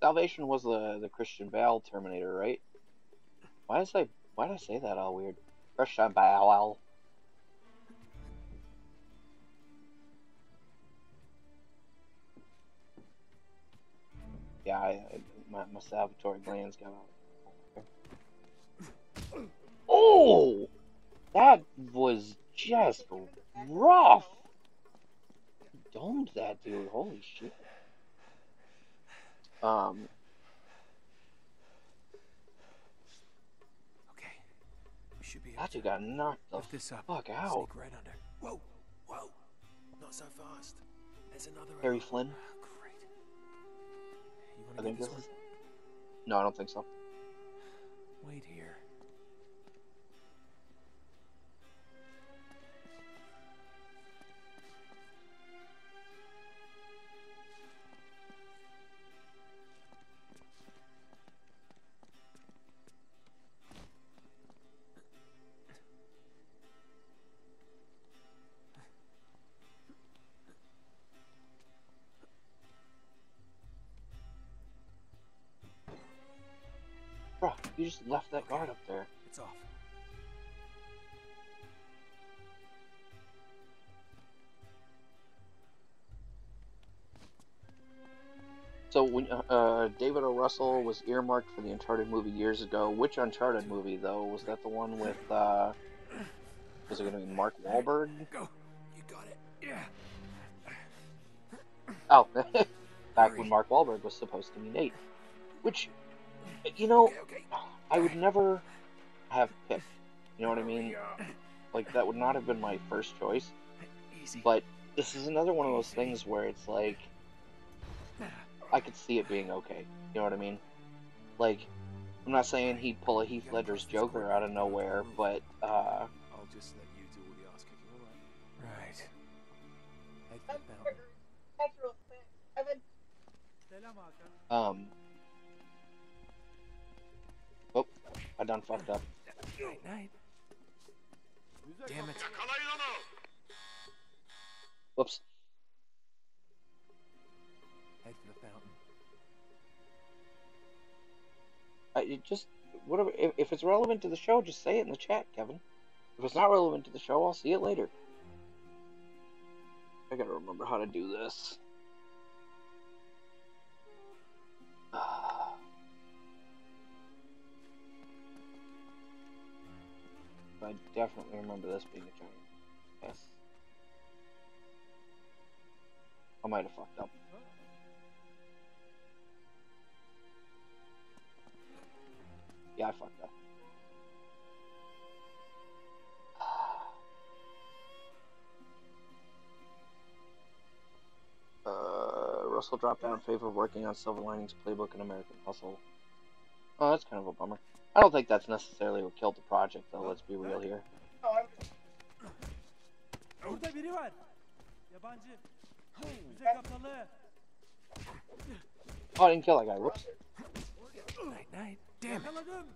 [SPEAKER 1] Salvation was the Christian Bale Terminator, right? Why did I say that all weird? Christian Bale. Yeah, my salvatory glands got out. Oh! That was just rough! He domed that dude, holy shit.
[SPEAKER 3] Okay, we should be able
[SPEAKER 1] That dude got knocked the
[SPEAKER 3] lift this up.
[SPEAKER 1] fuck out.
[SPEAKER 3] Sneak right under. Whoa, whoa, not so fast. There's another.
[SPEAKER 1] Harry Flynn?
[SPEAKER 3] Great. You
[SPEAKER 1] I
[SPEAKER 3] want to
[SPEAKER 1] think
[SPEAKER 3] get this
[SPEAKER 1] this
[SPEAKER 3] one?
[SPEAKER 1] is... No, I don't think so.
[SPEAKER 3] Wait here.
[SPEAKER 1] you just left that guard up there.
[SPEAKER 3] It's off.
[SPEAKER 1] So when David O. Russell was earmarked for the Uncharted movie years ago, which Uncharted movie though? Was that the one with was it gonna be Mark Wahlberg?
[SPEAKER 3] Go. You got it. Yeah.
[SPEAKER 1] Oh, back when Mark Wahlberg was supposed to be Nate. Which, you know,
[SPEAKER 3] Okay.
[SPEAKER 1] I would never have picked. You know what I mean? Like, that would not have been my first choice.
[SPEAKER 3] Easy.
[SPEAKER 1] But this is another one of those things where it's like, I could see it being okay. You know what I mean? Like, I'm not saying he'd pull a Heath Ledger's Joker out of nowhere, but,
[SPEAKER 3] I'll just let you do all the ass kicking, alright? Right. Head for the fountain.
[SPEAKER 2] That's real quick. Evan.
[SPEAKER 1] Oh, I done fucked up.
[SPEAKER 3] Night. Damn it.
[SPEAKER 1] Whoops.
[SPEAKER 3] Head for the fountain.
[SPEAKER 1] Whatever. If it's relevant to the show, just say it in the chat, Kevin. If it's not relevant to the show, I'll see it later. I gotta remember how to do this. I definitely remember this being a giant. Yes. I might have fucked up. Yeah, I fucked up. Russell dropped out in favor of working on Silver Linings Playbook and American Hustle. Oh, that's kind of a bummer. I don't think that's necessarily what killed the project, though. Let's be real here.
[SPEAKER 7] Burada biri var. Yabancı. Bize kapalı.
[SPEAKER 1] Oh, I didn't kill that guy. Whoops.
[SPEAKER 3] Night. Damn it.
[SPEAKER 7] Yakaladım.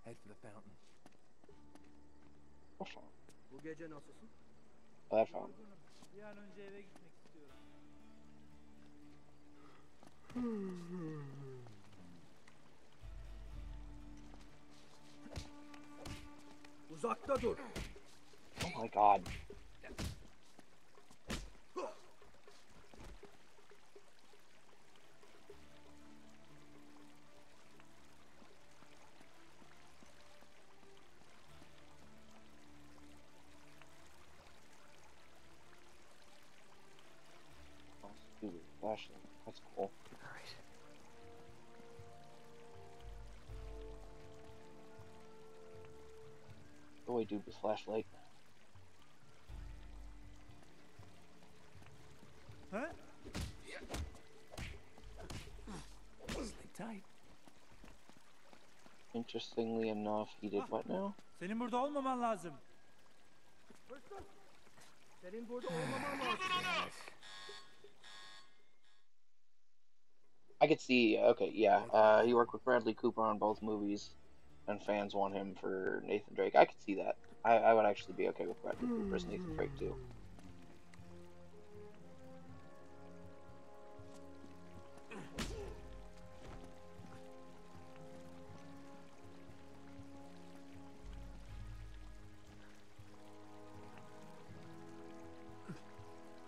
[SPEAKER 3] Head for the fountain.
[SPEAKER 1] What's wrong?
[SPEAKER 6] Bu gece nasılsın?
[SPEAKER 1] Oh, that's wrong.
[SPEAKER 7] Yorgunum. Bir an önce eve gitmek istiyorum.
[SPEAKER 6] Uzakta dur.
[SPEAKER 1] Oh my god. Ooh, flashlight. That's cool.
[SPEAKER 3] Alright.
[SPEAKER 1] Go away, dude, with flashlight.
[SPEAKER 7] Ha?
[SPEAKER 3] Stay tight.
[SPEAKER 1] Interestingly enough, he did what now?
[SPEAKER 7] Senin burada olmaman lazım.
[SPEAKER 6] Senin burada olmaman lazım.
[SPEAKER 1] I could see, okay, yeah, he worked with Bradley Cooper on both movies, and fans want him for Nathan Drake. I could see that. I would actually be okay with Bradley Cooper as Nathan Drake, too.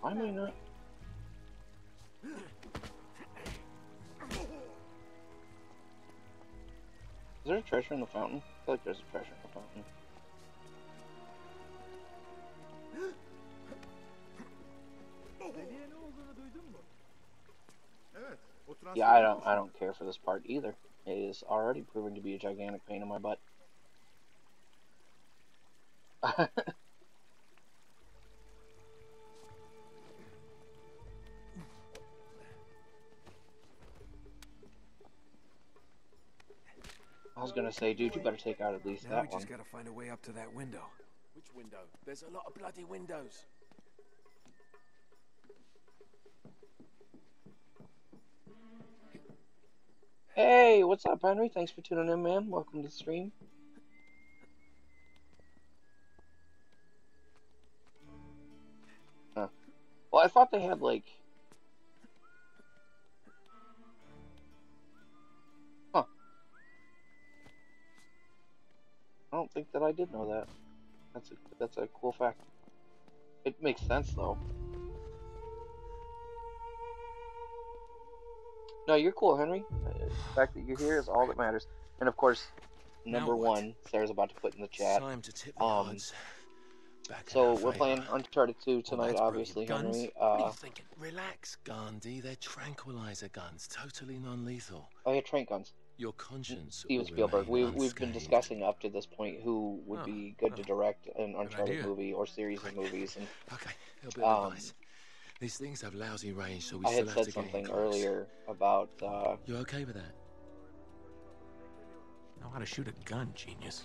[SPEAKER 1] Why am I not? Is there a treasure in the fountain? I feel like there's a treasure in the fountain.
[SPEAKER 7] Deliye ne olduğunu duydun mu?
[SPEAKER 6] Evet. O transfer
[SPEAKER 1] Yeah, I don't care for this part either. It is already proving to be a gigantic pain in my butt. I was gonna say, dude, you better take out at least
[SPEAKER 4] Now we
[SPEAKER 1] that one.
[SPEAKER 4] just gotta find a way up to that window.
[SPEAKER 3] Which window? There's a lot of bloody windows.
[SPEAKER 1] Hey, what's up, Henry? Thanks for tuning in, man. Welcome to the stream. Huh. Well, I thought they had, like... think that I did know that. That's a cool fact. It makes sense though. No, you're cool, Henry. The fact that you're here is all that matters. And of course, number one, Sarah's about to put in the chat.
[SPEAKER 3] Time to tip the odds back in
[SPEAKER 1] So
[SPEAKER 3] our
[SPEAKER 1] we're
[SPEAKER 3] favor.
[SPEAKER 1] playing Uncharted 2
[SPEAKER 3] Well,
[SPEAKER 1] tonight,
[SPEAKER 3] that's
[SPEAKER 1] obviously,
[SPEAKER 3] brilliant. Guns?
[SPEAKER 1] Henry.
[SPEAKER 3] What are you thinking? Relax, Gandhi. They're tranquilizer guns, totally non-lethal.
[SPEAKER 1] Oh yeah, train guns.
[SPEAKER 3] Your conscience
[SPEAKER 1] Steven
[SPEAKER 3] will
[SPEAKER 1] Spielberg.
[SPEAKER 3] remain
[SPEAKER 1] We've been
[SPEAKER 3] unscathed.
[SPEAKER 1] discussing up to this point who would
[SPEAKER 3] Oh,
[SPEAKER 1] be good to
[SPEAKER 3] well,
[SPEAKER 1] direct an Uncharted
[SPEAKER 3] idea.
[SPEAKER 1] movie or series
[SPEAKER 3] Great.
[SPEAKER 1] of movies. And
[SPEAKER 3] Okay, a little bit of advice. These things have lousy range, so we
[SPEAKER 1] I
[SPEAKER 3] still
[SPEAKER 1] had
[SPEAKER 3] have
[SPEAKER 1] said
[SPEAKER 3] to get in
[SPEAKER 1] something
[SPEAKER 3] close.
[SPEAKER 1] earlier about
[SPEAKER 3] You okay with that? Know how to shoot a gun, genius.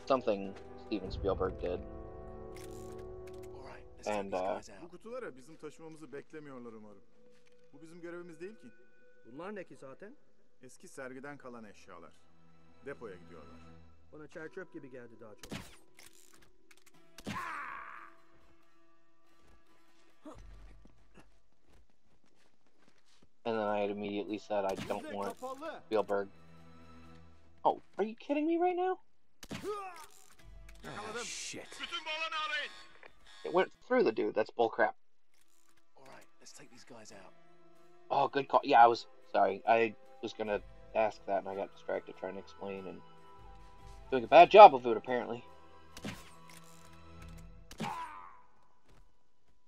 [SPEAKER 1] something Steven Spielberg did.
[SPEAKER 3] All right, let's
[SPEAKER 1] And
[SPEAKER 3] take these guys
[SPEAKER 8] Bu
[SPEAKER 3] out.
[SPEAKER 8] kutulara bizim taşımamızı beklemiyorlar umarım. Bu bizim görevimiz değil ki.
[SPEAKER 6] Bunlar ne ki zaten?
[SPEAKER 8] Eski sergiden kalan eşyalar. Depoya gidiyorlar.
[SPEAKER 6] Bana çer çöp gibi geldi daha çok.
[SPEAKER 1] And then I had immediately said I don't want Spielberg. Oh, are you kidding me right now?
[SPEAKER 3] Oh, shit.
[SPEAKER 1] It went through the dude. That's bullcrap.
[SPEAKER 3] All right, let's take these guys out.
[SPEAKER 1] Oh, good call. Yeah, I was sorry. I was gonna ask that, and I got distracted trying to explain and doing a bad job of it, apparently.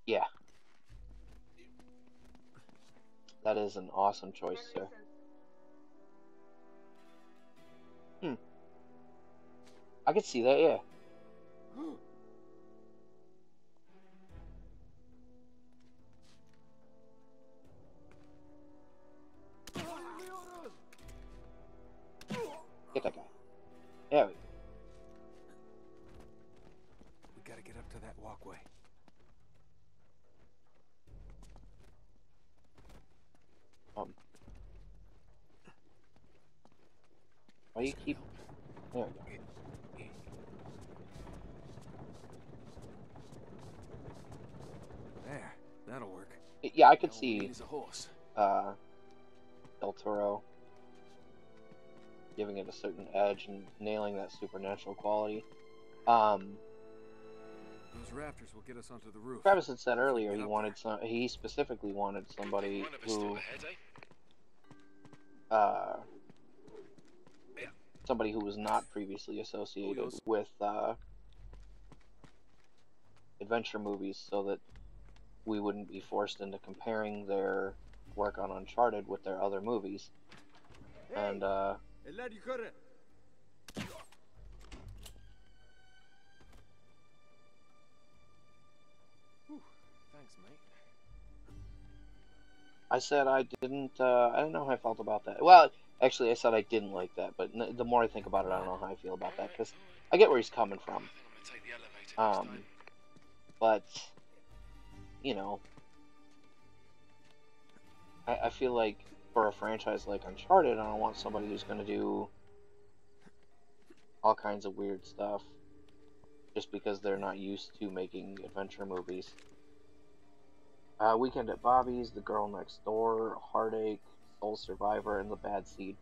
[SPEAKER 1] Yeah. That is an awesome choice, sir. I could see that, yeah. Get that guy. There we go.
[SPEAKER 3] We gotta get up to that walkway.
[SPEAKER 1] Why do you keep... There we go.
[SPEAKER 4] There, that'll work.
[SPEAKER 1] Yeah, I could
[SPEAKER 3] All we need
[SPEAKER 1] see
[SPEAKER 3] is a horse.
[SPEAKER 1] Del Toro giving it a certain edge and nailing that supernatural quality.
[SPEAKER 4] Those rafters will get us onto the roof.
[SPEAKER 1] Travis had said
[SPEAKER 4] If we
[SPEAKER 1] earlier
[SPEAKER 4] get
[SPEAKER 1] he
[SPEAKER 4] up
[SPEAKER 1] wanted he specifically wanted somebody
[SPEAKER 3] One of us still
[SPEAKER 1] who
[SPEAKER 3] ahead, eh?
[SPEAKER 1] somebody who was not previously associated with adventure movies, so that we wouldn't be forced into comparing their work on Uncharted with their other movies. And
[SPEAKER 6] Eller yukarı.
[SPEAKER 3] Thanks, mate.
[SPEAKER 1] I said I didn't know how I felt about that. Well, actually, I said I didn't like that, but the more I think about it, I don't know how I feel about that, because I get where he's coming from.
[SPEAKER 3] I think I'm gonna take the elevator next time.
[SPEAKER 1] But, you know, I feel like for a franchise like Uncharted, I don't want somebody who's going to do all kinds of weird stuff just because they're not used to making adventure movies. Weekend at Bobby's, The Girl Next Door, Heartache, Soul Survivor, and The Bad Seed.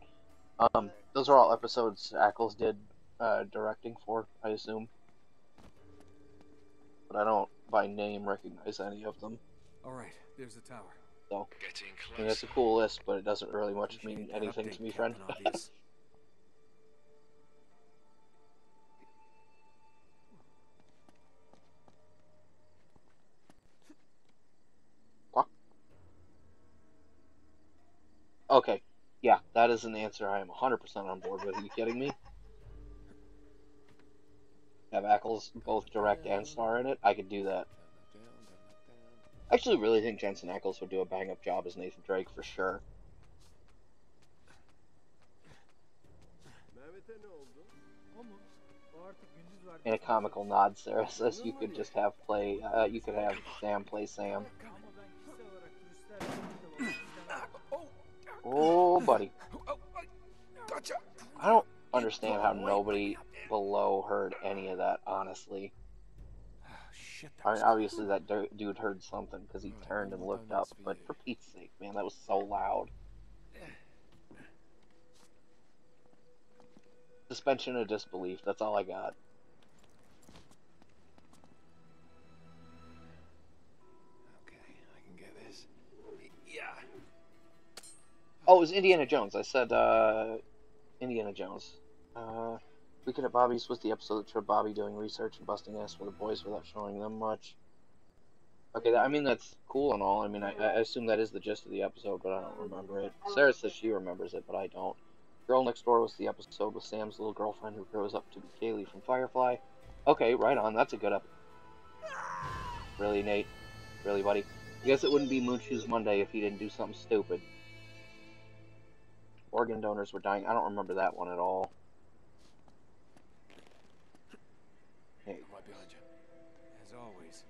[SPEAKER 1] Those are all episodes Ackles did directing for, I assume. But I don't, by name, recognize any of them.
[SPEAKER 4] Alright, there's the tower.
[SPEAKER 1] So,
[SPEAKER 3] Getting
[SPEAKER 1] I mean, that's a cool list, but it doesn't really much mean anything to me, friend. What? Okay, yeah, that is an answer I am 100% on board with. Are you kidding me? Have Ackles both direct and star in it? I could do that. I actually really think Jensen Ackles would do a bang-up job as Nathan Drake for sure.
[SPEAKER 6] Mehmet'e ne oldu?
[SPEAKER 7] Ama o artık gündüz vakti.
[SPEAKER 1] In a comical nod, Sarah says you could just have you could have Sam play Sam.
[SPEAKER 7] Ama ben kişisel olarak turistlerle birlikte olmak istemem.
[SPEAKER 1] Oh, buddy. I don't understand how nobody below heard any of that, honestly.
[SPEAKER 3] Shit,
[SPEAKER 1] I mean, obviously that dude heard something because he turned and looked up, but for Pete's sake, man, that was so loud. suspension of disbelief. That's all I got.
[SPEAKER 3] Okay, I can get this. Yeah.
[SPEAKER 1] Oh, it was Indiana Jones. I said Indiana Jones. Weekend at Bobby's was the episode that showed Bobby doing research and busting ass for the boys without showing them much. Okay, I mean, that's cool and all. I mean, I assume that is the gist of the episode, but I don't remember it. Sarah says she remembers it, but I don't. Girl Next Door was the episode with Sam's little girlfriend who grows up to be Kaylee from Firefly. Okay, right on. That's a good episode. Really, Nate? Really, buddy? I guess it wouldn't be Moonshoes Monday if he didn't do something stupid. Organ donors were dying. I don't remember that one at all. Hey.
[SPEAKER 3] I'm right behind you.
[SPEAKER 4] As always.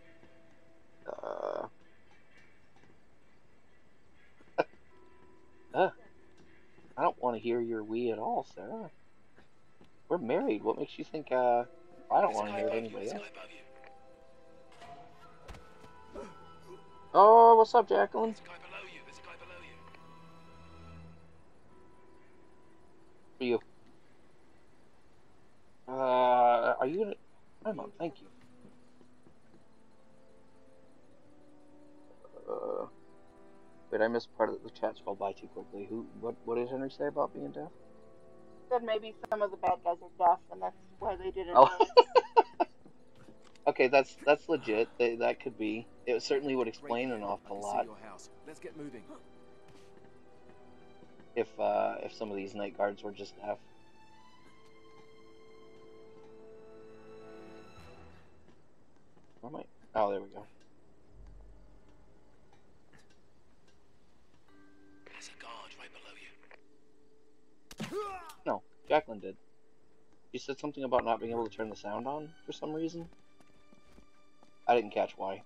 [SPEAKER 1] I don't want to hear your wee at all, Sarah. We're married. What makes you think, I don't want to hear it anybody else? Oh, what's up, Jacqueline?
[SPEAKER 3] There's a guy below you. There's a guy below you.
[SPEAKER 1] For you. Are you gonna... Hi, Mom, thank you. Wait, I missed part of the chat scrolled by too quickly. What did Henry say about being deaf?
[SPEAKER 2] Said maybe some of the bad guys are deaf, and that's why they didn't.
[SPEAKER 1] Oh. Okay, that's legit. That could be. It certainly would explain an awful lot
[SPEAKER 3] Let's get moving.
[SPEAKER 1] if some of these night guards were just deaf. Where am I? Oh, there we go.
[SPEAKER 3] There's a guard right below you.
[SPEAKER 1] No, Jacqueline did. She said something about not being able to turn the sound on for some reason. I didn't catch why.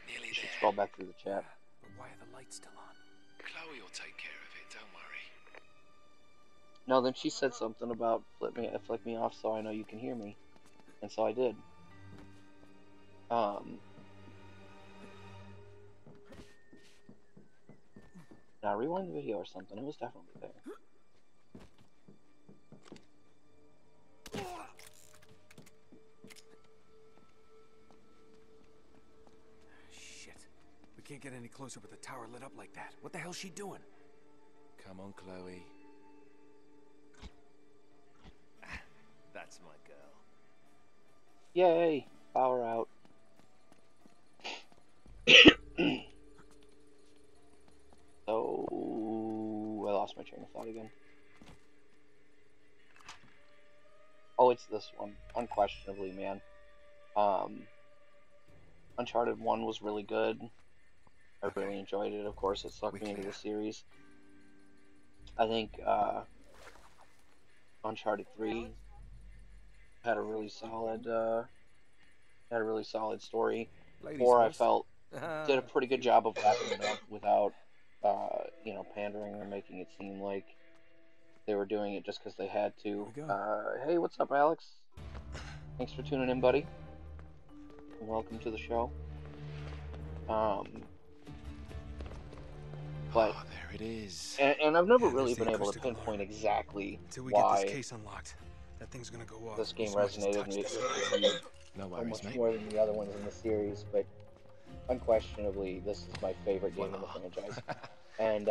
[SPEAKER 3] Nearly
[SPEAKER 1] You should
[SPEAKER 3] there.
[SPEAKER 1] scroll back through the chat.
[SPEAKER 4] But why are the lights still on?
[SPEAKER 3] Chloe will take care of it. Don't worry.
[SPEAKER 1] No, then she said something about flick me off so I know you can hear me, and so I did. Now rewind the video or something. It was definitely there.
[SPEAKER 4] Shit. We can't get any closer with the tower lit up like that. What the hell's she doing?
[SPEAKER 3] Come on, Chloe. That's my girl.
[SPEAKER 1] Yay! Power out. So I lost my train of thought again. Oh, it's this one, unquestionably, man. Uncharted 1 was really good. I really enjoyed it. Of course, it sucked me into the series. I think Uncharted 3 had a really solid story. 4, I felt, did a pretty good job of wrapping it up without pandering or making it seem like they were doing it just because they had to. Hey, what's up, Alex? Thanks for tuning in, buddy. And welcome to the show. But
[SPEAKER 3] there it is.
[SPEAKER 1] And I've never really been able to pinpoint exactly
[SPEAKER 4] Until we
[SPEAKER 1] why
[SPEAKER 4] get this case unlocked, that thing's gonna go off.
[SPEAKER 1] this game
[SPEAKER 4] so much as
[SPEAKER 1] resonated
[SPEAKER 4] touched
[SPEAKER 1] with
[SPEAKER 4] it.
[SPEAKER 1] me
[SPEAKER 3] No
[SPEAKER 1] so
[SPEAKER 3] worries,
[SPEAKER 1] much
[SPEAKER 3] mate.
[SPEAKER 1] more than the other ones in the series, but unquestionably, this is my favorite game in the franchise. And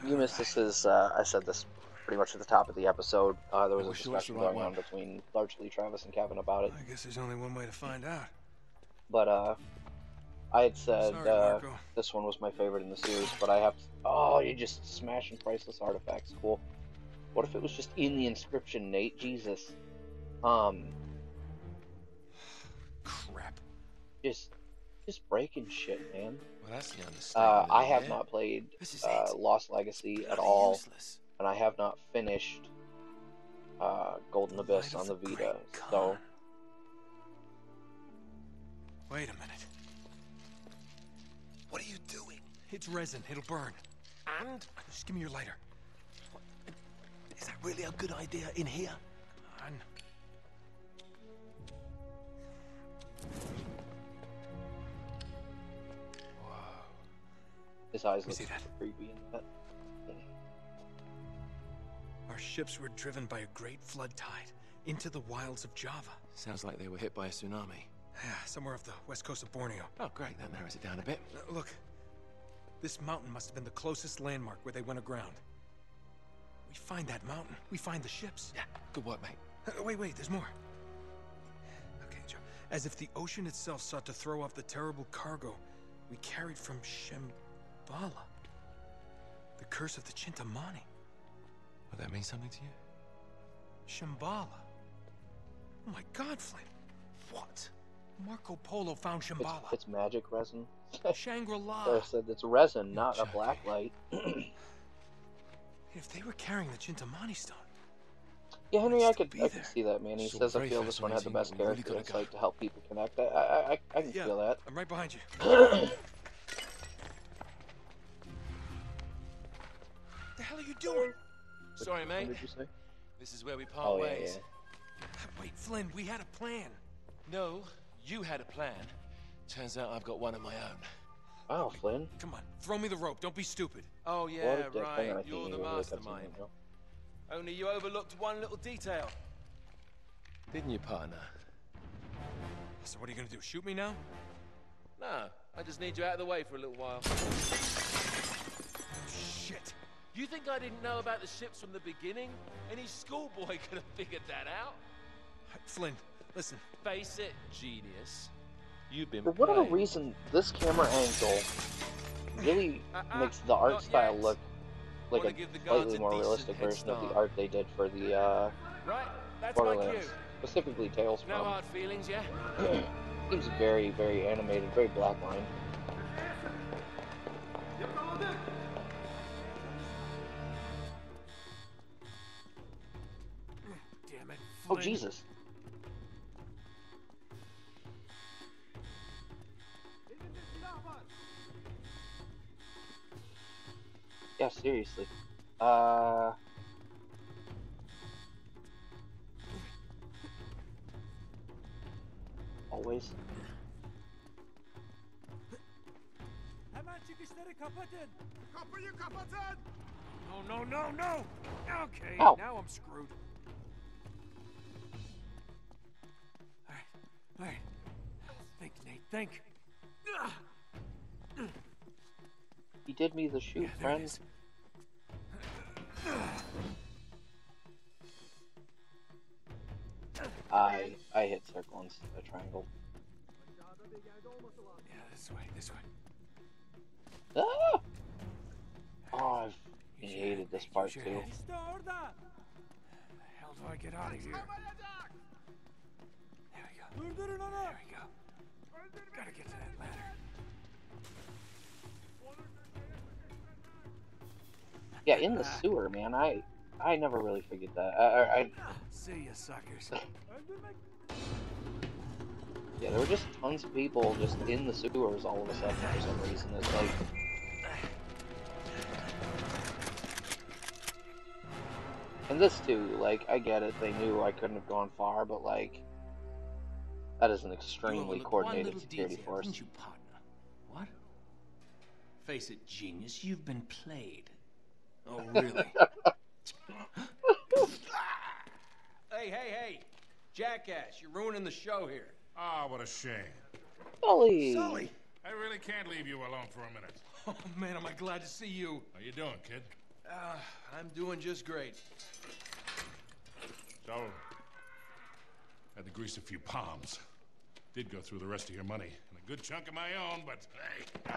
[SPEAKER 1] you missed this as I said this pretty much at the top of the episode. There was a discussion going on between largely Travis and Kevin about it.
[SPEAKER 4] I guess there's only one way to find out.
[SPEAKER 1] But I had said
[SPEAKER 4] Sorry, Marco.
[SPEAKER 1] this one was my favorite in the series, but I have to... Oh, you're just smashing priceless artifacts. Cool. What if it was just in the inscription, Nate? Jesus.
[SPEAKER 4] Crap.
[SPEAKER 1] Just breaking shit, man.
[SPEAKER 3] Well, that's the understatement.
[SPEAKER 1] I have not played
[SPEAKER 3] This is it.
[SPEAKER 1] Lost Legacy at
[SPEAKER 3] Bloody
[SPEAKER 1] all,
[SPEAKER 3] useless.
[SPEAKER 1] and I have not finished Golden Abyss on the Vita, so...
[SPEAKER 4] Wait a minute.
[SPEAKER 3] What are you doing?
[SPEAKER 4] It's resin. It'll burn.
[SPEAKER 3] And?
[SPEAKER 4] Just give me your lighter.
[SPEAKER 3] Is that really a good idea in here?
[SPEAKER 4] Come on.
[SPEAKER 1] His eyes
[SPEAKER 4] me
[SPEAKER 1] look
[SPEAKER 4] see that.
[SPEAKER 1] creepy in that.
[SPEAKER 4] Our ships were driven by a great flood tide. into the wilds of Java.
[SPEAKER 3] Sounds like they were hit by a tsunami.
[SPEAKER 4] Yeah, somewhere off the west coast of Borneo.
[SPEAKER 3] Oh, great. That narrows it down a bit.
[SPEAKER 4] Look, this mountain must have been the closest landmark where they went aground. We find that mountain, we find the ships.
[SPEAKER 3] Yeah, good work, mate.
[SPEAKER 4] Wait, there's more. Okay, Joe. As if the ocean itself sought to throw off the terrible cargo we carried from Shambhala. The curse of the Chintamani.
[SPEAKER 3] Would that mean something to you?
[SPEAKER 4] Shambhala. Oh my God, Flynn. What? Marco Polo found Shambhala.
[SPEAKER 1] It's magic resin.
[SPEAKER 4] Shangri-La.
[SPEAKER 1] So I said it's resin, not a black light.
[SPEAKER 4] If they were carrying the Chintamani stone.
[SPEAKER 1] Yeah, Henry, I could
[SPEAKER 4] be there.
[SPEAKER 1] see that, man. He
[SPEAKER 3] So
[SPEAKER 1] says I
[SPEAKER 3] very
[SPEAKER 1] feel this one had the best
[SPEAKER 3] fascinating, but we really
[SPEAKER 1] character
[SPEAKER 3] gotta
[SPEAKER 1] insight
[SPEAKER 3] go.
[SPEAKER 1] to help people connect. I can
[SPEAKER 4] Yeah,
[SPEAKER 1] feel that.
[SPEAKER 4] I'm right behind you. The hell are you doing?
[SPEAKER 3] Sorry,
[SPEAKER 1] What
[SPEAKER 3] mate.
[SPEAKER 1] did you say?
[SPEAKER 3] This is where we part
[SPEAKER 1] Oh, yeah,
[SPEAKER 3] ways.
[SPEAKER 4] Wait, Flynn, we had a plan.
[SPEAKER 3] No, you had a plan. Turns out I've got one of my own.
[SPEAKER 1] Wow, Flynn.
[SPEAKER 4] Come on, throw me the rope. Don't be stupid.
[SPEAKER 3] Oh,
[SPEAKER 1] What
[SPEAKER 3] yeah,
[SPEAKER 1] a dick. Hang on, I
[SPEAKER 3] right.
[SPEAKER 1] think
[SPEAKER 3] You're
[SPEAKER 1] he
[SPEAKER 3] the
[SPEAKER 1] really cuts him
[SPEAKER 3] mastermind.
[SPEAKER 1] in, no?
[SPEAKER 3] Only you overlooked one little detail. Didn't you, partner?
[SPEAKER 4] So what are you gonna do? Shoot me now?
[SPEAKER 3] No, I just need you out of the way for a little while.
[SPEAKER 4] Shit.
[SPEAKER 3] You think I didn't know about the ships from the beginning? Any schoolboy could have figured that out.
[SPEAKER 4] Flynn, listen.
[SPEAKER 3] Face it, genius. You've been
[SPEAKER 1] For whatever
[SPEAKER 3] played.
[SPEAKER 1] reason, this camera angle really makes the art
[SPEAKER 3] not
[SPEAKER 1] style
[SPEAKER 3] yet.
[SPEAKER 1] look like
[SPEAKER 3] Wanna
[SPEAKER 1] a
[SPEAKER 3] give the guards
[SPEAKER 1] slightly
[SPEAKER 3] a
[SPEAKER 1] more
[SPEAKER 3] decent
[SPEAKER 1] realistic
[SPEAKER 3] head
[SPEAKER 1] version of the
[SPEAKER 3] start.
[SPEAKER 1] art they did for the
[SPEAKER 3] Right, that's my
[SPEAKER 1] Borderlands,
[SPEAKER 3] cue.
[SPEAKER 1] specifically Tales
[SPEAKER 3] No
[SPEAKER 1] from.
[SPEAKER 3] hard feelings, yeah?
[SPEAKER 1] Seems very, very animated, very blackline.
[SPEAKER 4] Damn it,
[SPEAKER 1] Oh,
[SPEAKER 4] Flynn.
[SPEAKER 1] Jesus. Yeah, seriously. Always.
[SPEAKER 7] Hemen çıkışları kapatın.
[SPEAKER 8] Kapıyı kapatın!
[SPEAKER 4] No. Okay,
[SPEAKER 1] Ow.
[SPEAKER 4] now I'm screwed. All right. Think, Nate, think.
[SPEAKER 1] He did me the shoot,
[SPEAKER 4] Yeah, there it
[SPEAKER 1] friend.
[SPEAKER 4] is.
[SPEAKER 1] I hit circle instead of triangle.
[SPEAKER 4] Yeah, this way.
[SPEAKER 1] Ah! Oh, I've hated this part
[SPEAKER 4] Use your
[SPEAKER 1] too.
[SPEAKER 4] head.
[SPEAKER 7] İşte orada.
[SPEAKER 4] How do I get out of here? There we go.
[SPEAKER 7] Durdurun onu.
[SPEAKER 4] There we go. Gotta get to that ladder.
[SPEAKER 1] Yeah, in the sewer, man. I never really figured that. I
[SPEAKER 4] See ya, suckers.
[SPEAKER 7] Öldürmek.
[SPEAKER 1] yeah, there were just tons of people just in the sewers all of a sudden for some reason. It's like, and this too, like, I get it. They knew I couldn't have gone far, but like, that is an extremely coordinated security force.
[SPEAKER 9] Didn't you, partner? What? Face it, genius, you've been played.
[SPEAKER 4] Oh, really?
[SPEAKER 9] Hey! Jackass, you're ruining the show here.
[SPEAKER 8] Ah, what a shame.
[SPEAKER 1] Sully!
[SPEAKER 4] Sully!
[SPEAKER 8] I really can't leave you alone for a minute.
[SPEAKER 4] Oh, man, am I glad to see you.
[SPEAKER 8] How you doing, kid?
[SPEAKER 3] I'm doing just great.
[SPEAKER 8] So, had to grease a few palms. Did go through the rest of your money, and a good chunk of my own, but hey.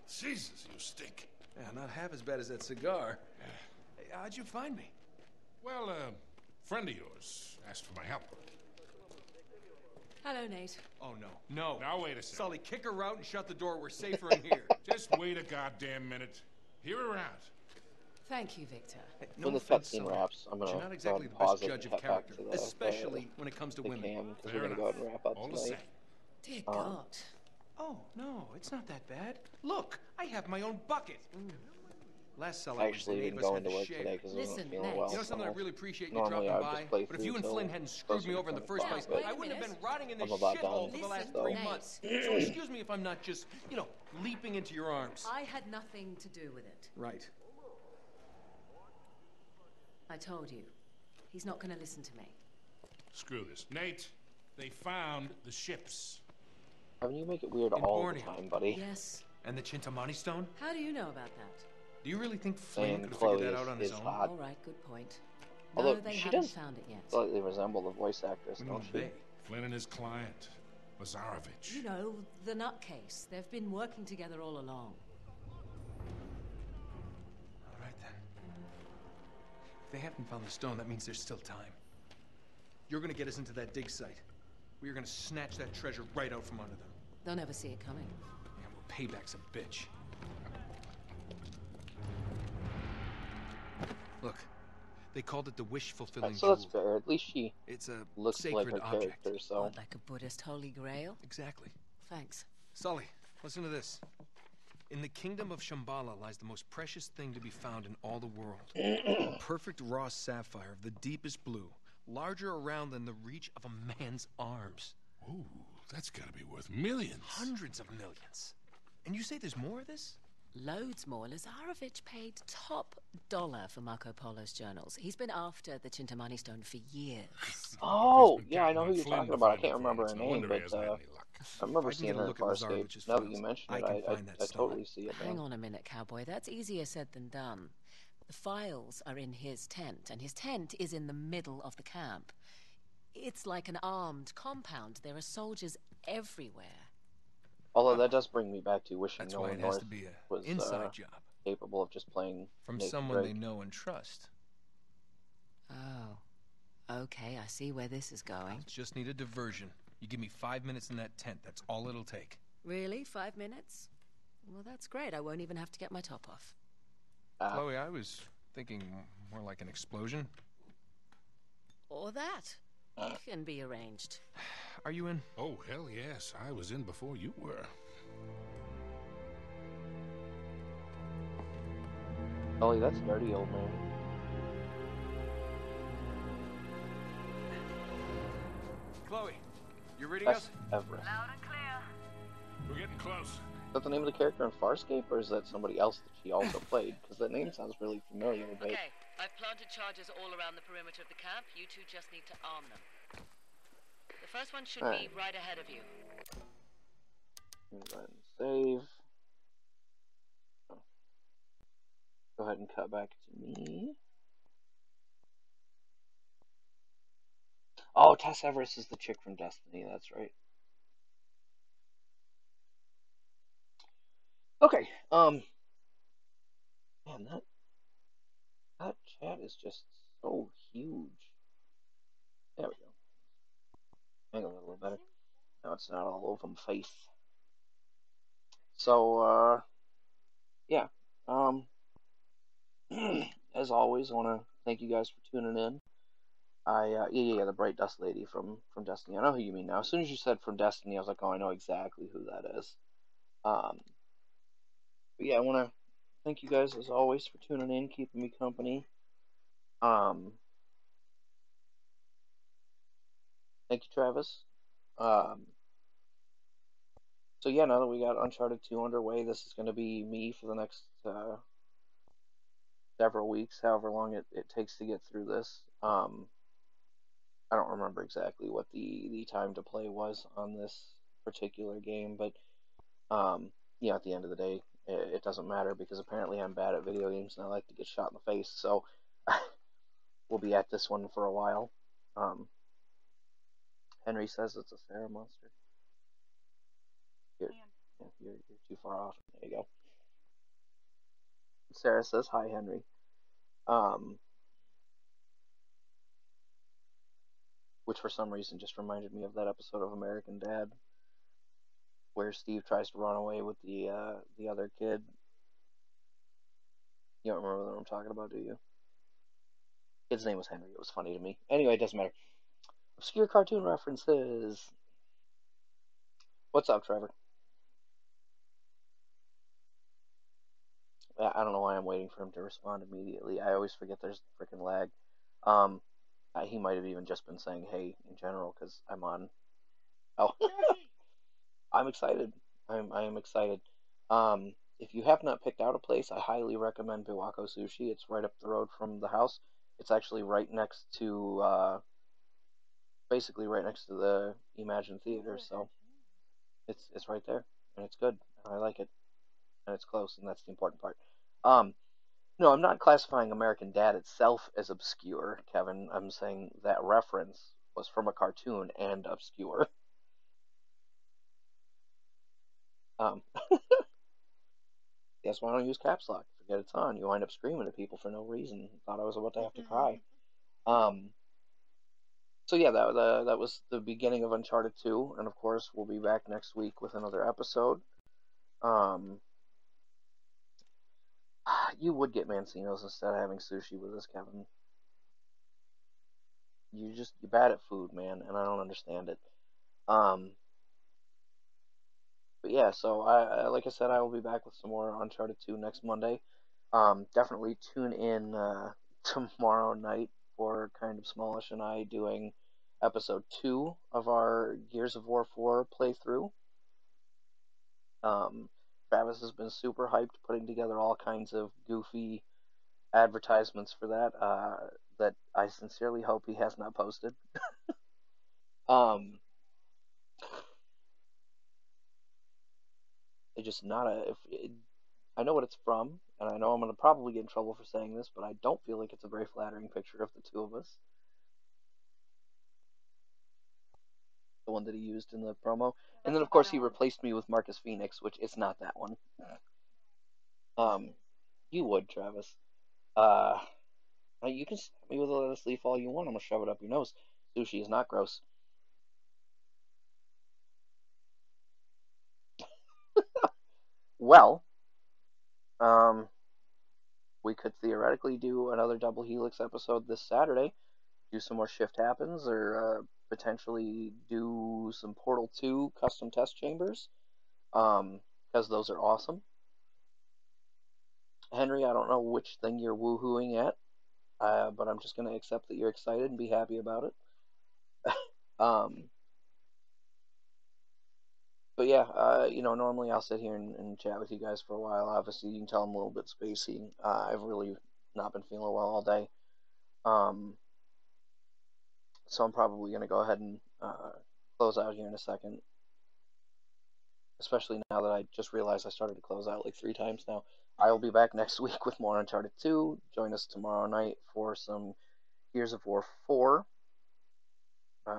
[SPEAKER 8] Jesus, you stink.
[SPEAKER 3] Yeah, not half as bad as that cigar. Hey, how'd you find me?
[SPEAKER 8] Well, a friend of yours asked for my help.
[SPEAKER 5] Hello, Nate.
[SPEAKER 4] Oh, no.
[SPEAKER 8] Now wait a second.
[SPEAKER 4] Sully, kick her out and shut the door. We're safer in here.
[SPEAKER 8] Just wait a goddamn minute. Hear her out.
[SPEAKER 5] Thank you, Victor.
[SPEAKER 4] No
[SPEAKER 1] When the
[SPEAKER 4] offense,
[SPEAKER 1] cutscene
[SPEAKER 4] Sully,
[SPEAKER 1] wraps, I'm
[SPEAKER 4] but
[SPEAKER 1] gonna
[SPEAKER 4] you're not exactly
[SPEAKER 1] go
[SPEAKER 4] the
[SPEAKER 1] ahead and
[SPEAKER 4] best
[SPEAKER 1] pause it
[SPEAKER 4] judge
[SPEAKER 1] and
[SPEAKER 4] of
[SPEAKER 1] cut back
[SPEAKER 4] character,
[SPEAKER 1] to the
[SPEAKER 4] especially when it comes to
[SPEAKER 1] the
[SPEAKER 4] women.
[SPEAKER 1] cam, because
[SPEAKER 8] Fair
[SPEAKER 1] we're gonna go ahead and
[SPEAKER 8] enough.
[SPEAKER 1] wrap up
[SPEAKER 8] All the
[SPEAKER 1] tonight.
[SPEAKER 8] same.
[SPEAKER 5] Dear God.
[SPEAKER 4] Oh, no, it's not that bad. Look, I have my own bucket. Last Sully
[SPEAKER 1] I
[SPEAKER 4] was
[SPEAKER 1] actually
[SPEAKER 4] eight
[SPEAKER 1] didn't
[SPEAKER 4] of us
[SPEAKER 1] go
[SPEAKER 4] had
[SPEAKER 1] into
[SPEAKER 4] to
[SPEAKER 1] work
[SPEAKER 4] share.
[SPEAKER 1] today because I wasn't
[SPEAKER 5] Listen,
[SPEAKER 1] feeling
[SPEAKER 5] Nate.
[SPEAKER 1] well.
[SPEAKER 4] You know something, I
[SPEAKER 1] so
[SPEAKER 4] really appreciate you
[SPEAKER 1] normally
[SPEAKER 4] dropping
[SPEAKER 1] I would
[SPEAKER 4] by,
[SPEAKER 1] just play
[SPEAKER 4] but if you
[SPEAKER 1] through
[SPEAKER 4] and
[SPEAKER 1] till
[SPEAKER 4] Flynn hadn't screwed me
[SPEAKER 1] closer to
[SPEAKER 4] over in the
[SPEAKER 1] 10
[SPEAKER 4] first
[SPEAKER 1] o'clock,
[SPEAKER 4] place,
[SPEAKER 1] but
[SPEAKER 4] I wouldn't have been rotting in this
[SPEAKER 1] I'm about
[SPEAKER 4] shithole
[SPEAKER 1] done.
[SPEAKER 4] for the last
[SPEAKER 5] Listen,
[SPEAKER 4] 3
[SPEAKER 5] Nate.
[SPEAKER 4] months. So excuse me if I'm not just, leaping into your arms.
[SPEAKER 5] I had nothing to do with it.
[SPEAKER 4] Right.
[SPEAKER 5] I told you. He's not going to listen to me.
[SPEAKER 8] Screw this. Nate, they found the ships.
[SPEAKER 1] Haven't you make it weird
[SPEAKER 4] In
[SPEAKER 1] all
[SPEAKER 4] Borneo.
[SPEAKER 1] the time, buddy?
[SPEAKER 5] Yes.
[SPEAKER 4] And the Chintamani stone?
[SPEAKER 5] How do you know about that?
[SPEAKER 4] Do you really think Flynn
[SPEAKER 1] Saying
[SPEAKER 4] could have
[SPEAKER 1] Chloe
[SPEAKER 4] figured that out on his
[SPEAKER 1] is
[SPEAKER 4] own?
[SPEAKER 1] hot.
[SPEAKER 5] All right, good point.
[SPEAKER 1] Although
[SPEAKER 5] No, they
[SPEAKER 1] she
[SPEAKER 5] haven't
[SPEAKER 1] does
[SPEAKER 5] found it yet.
[SPEAKER 1] slightly resemble the voice actress,
[SPEAKER 4] What do you
[SPEAKER 1] don't
[SPEAKER 4] mean
[SPEAKER 1] she?
[SPEAKER 4] they?
[SPEAKER 8] Flynn and his client, Lazarovich.
[SPEAKER 5] You know, the nutcase. They've been working together all along.
[SPEAKER 4] All right, then. If they haven't found the stone, that means there's still time. You're gonna get us into that dig site. We are gonna snatch that treasure right out from under them.
[SPEAKER 5] They'll never see it coming.
[SPEAKER 4] Yeah, well, payback's a bitch. Look, they called it the wish-fulfilling
[SPEAKER 1] So that's
[SPEAKER 4] jewel.
[SPEAKER 1] fair. At least she
[SPEAKER 4] It's a
[SPEAKER 1] looks like
[SPEAKER 4] sacred
[SPEAKER 1] her
[SPEAKER 4] object.
[SPEAKER 1] character, so...
[SPEAKER 5] What, like a Buddhist holy grail?
[SPEAKER 4] Exactly.
[SPEAKER 5] Thanks.
[SPEAKER 4] Sully, listen to this. In the kingdom of Shambhala lies the most precious thing to be found in all the world. A perfect raw sapphire of the deepest blue, larger around than the reach of a man's arms.
[SPEAKER 8] Ooh, that's gotta be worth millions.
[SPEAKER 4] Hundreds of millions. And you say there's more of this?
[SPEAKER 5] Loads more. Lazarovich paid top dollar for Marco Polo's journals. He's been after the Chintamani stone for years.
[SPEAKER 1] Oh,
[SPEAKER 8] He's been
[SPEAKER 1] yeah, I know
[SPEAKER 8] counting
[SPEAKER 1] who
[SPEAKER 8] on
[SPEAKER 1] you're
[SPEAKER 8] Flynn
[SPEAKER 1] talking
[SPEAKER 8] to
[SPEAKER 1] about. I
[SPEAKER 8] find
[SPEAKER 1] can't
[SPEAKER 8] it for
[SPEAKER 1] remember
[SPEAKER 8] once.
[SPEAKER 1] her
[SPEAKER 8] No
[SPEAKER 1] name,
[SPEAKER 8] wonder he
[SPEAKER 1] but
[SPEAKER 8] hasn't had any luck.
[SPEAKER 1] I remember
[SPEAKER 4] If I can
[SPEAKER 1] seeing
[SPEAKER 4] get a
[SPEAKER 1] her in
[SPEAKER 4] look at
[SPEAKER 1] Farscape.
[SPEAKER 4] Lazarovich's
[SPEAKER 1] Now that
[SPEAKER 4] files,
[SPEAKER 1] you mention
[SPEAKER 4] I
[SPEAKER 1] it,
[SPEAKER 4] can find that
[SPEAKER 1] I
[SPEAKER 4] stone.
[SPEAKER 1] totally see it
[SPEAKER 5] Hang
[SPEAKER 1] now.
[SPEAKER 5] on a minute, cowboy. That's easier said than done. The files are in his tent, and his tent is in the middle of the camp. It's like an armed compound. There are soldiers everywhere.
[SPEAKER 1] Although that does bring me back to wishing
[SPEAKER 4] That's
[SPEAKER 1] no
[SPEAKER 4] why
[SPEAKER 1] one
[SPEAKER 4] it has
[SPEAKER 1] north
[SPEAKER 4] to be
[SPEAKER 1] was
[SPEAKER 4] an inside job.
[SPEAKER 1] capable of just playing
[SPEAKER 4] From
[SPEAKER 1] Nathan
[SPEAKER 4] someone they
[SPEAKER 1] Drake.
[SPEAKER 4] know and trust.
[SPEAKER 5] Oh. Okay, I see where this is going.
[SPEAKER 4] Just need a diversion. You give me 5 minutes in that tent, that's all it'll take.
[SPEAKER 5] Really? 5 minutes? Well, that's great. I won't even have to get my top off.
[SPEAKER 4] Chloe, I was thinking more like an explosion.
[SPEAKER 5] Or that. Can be arranged.
[SPEAKER 4] Are you in?
[SPEAKER 8] Oh, hell yes. I was in before you were.
[SPEAKER 1] Ollie, that's dirty, old man.
[SPEAKER 4] Chloe, you reading
[SPEAKER 1] That's
[SPEAKER 4] us?
[SPEAKER 1] Everest.
[SPEAKER 8] We're getting close.
[SPEAKER 1] Is that the name of the character in Farscape, or is that somebody else that she also played? Because that name sounds really familiar. But...
[SPEAKER 5] Okay, I've planted charges all around the perimeter of the camp. You two just need to arm them. The first one should be right ahead of you.
[SPEAKER 1] Go ahead and save. Go ahead and cut back to me. Oh, Tess Everest is the chick from Destiny, that's right. Okay, man, that chat is just so huge. There we go. Hang on a little better. Now it's not all over my face. So, yeah. As always, I want to thank you guys for tuning in. Yeah, the Bright Dust Lady from Destiny. I know who you mean now. As soon as you said from Destiny, I was like, oh, I know exactly who that is. But yeah, I want to thank you guys as always for tuning in, keeping me company. Thank you, Travis. So yeah, now that we got Uncharted 2 underway, this is going to be me for the next several weeks, however long it takes to get through this. I don't remember exactly what the time to play was on this particular game, but yeah, at the end of the day, it doesn't matter because apparently I'm bad at video games and I like to get shot in the face, so we'll be at this one for a while. Henry says it's a Sarah monster. You're too far off. There you go. Sarah says, hi, Henry. Which for some reason just reminded me of that episode of American Dad where Steve tries to run away with the other kid. You don't remember what I'm talking about, do you? His name was Henry. It was funny to me. Anyway, it doesn't matter. Obscure cartoon references. What's up, Trevor? I don't know why I'm waiting for him to respond immediately. I always forget there's freaking lag. He might have even just been saying hey in general because I'm on. Oh, I'm excited. I am excited. If you have not picked out a place, I highly recommend Biwako Sushi. It's right up the road from the house. It's actually right next to, basically right next to the Imagine Theater, so it's right there, and it's good, and I like it, and it's close, and that's the important part. Um, no, I'm not classifying American Dad itself as obscure, Kevin. I'm saying that reference was from a cartoon and obscure. Um, That's why I don't use caps lock. Forget it's on. You wind up screaming at people for no reason. Thought I was about to have to cry. Um, so yeah, that was the beginning of Uncharted 2, and of course we'll be back next week with another episode. Um, you would get Mancino's instead of having sushi with us, Kevin. You're bad at food, man, and I don't understand it. Um, but yeah, so like I said, I will be back with some more Uncharted 2 next Monday. Definitely tune in tomorrow night for kind of smallish and I doing episode 2 of our Gears of War 4 playthrough. Um, Travis has been super hyped putting together all kinds of goofy advertisements for that that I sincerely hope he has not posted. Um, it's just not a. If it, I know what it's from, and I know I'm gonna probably get in trouble for saying this, but I don't feel like it's a very flattering picture of the two of us. The one that he used in the promo, and then of course he replaced me with Marcus Phoenix, which is not that one. Um, you would, Travis. Uh, you can slap me with a lettuce leaf all you want. I'm gonna shove it up your nose. Sushi is not gross. Well, um, we could theoretically do another Double Helix episode this Saturday. Do some more Shift Happens, or potentially do some Portal 2 custom test chambers. Because those are awesome. Henry, I don't know which thing you're woohooing at, but I'm just gonna accept that you're excited and be happy about it. Um, but yeah, normally I'll sit here and chat with you guys for a while. Obviously, you can tell I'm a little bit spacey. I've really not been feeling well all day. Um, so I'm probably gonna go ahead and close out here in a second. Especially now that I just realized I started to close out like 3 times now. I will be back next week with more Uncharted 2. Join us tomorrow night for some Gears of War 4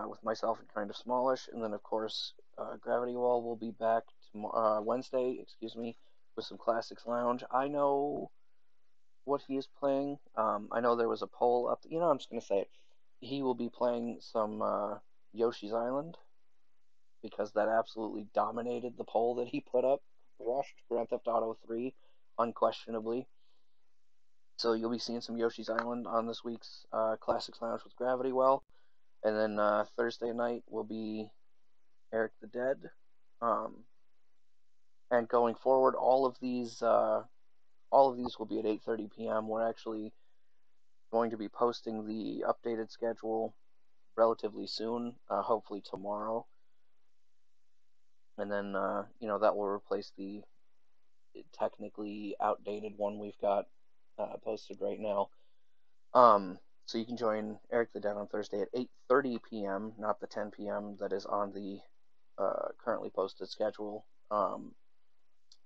[SPEAKER 1] with myself and kind of smallish, and then of course Gravity Wall will be back Wednesday, excuse me, with some Classics Lounge. I know what he is playing. I know there was a poll up. I'm just gonna say it. He will be playing some Yoshi's Island because that absolutely dominated the poll that he put up. Rushed Grand Theft Auto 3, unquestionably. So you'll be seeing some Yoshi's Island on this week's Classics Lounge with Gravity Well. And then Thursday night will be Eric the Dead. Um, and going forward, all of these will be at 8:30 p.m. We're actually going to be posting the updated schedule relatively soon, hopefully tomorrow. And then that will replace the technically outdated one we've got posted right now. So you can join Eric the Dead on Thursday at 8:30 p.m., not the 10 p.m. that is on the currently posted schedule. To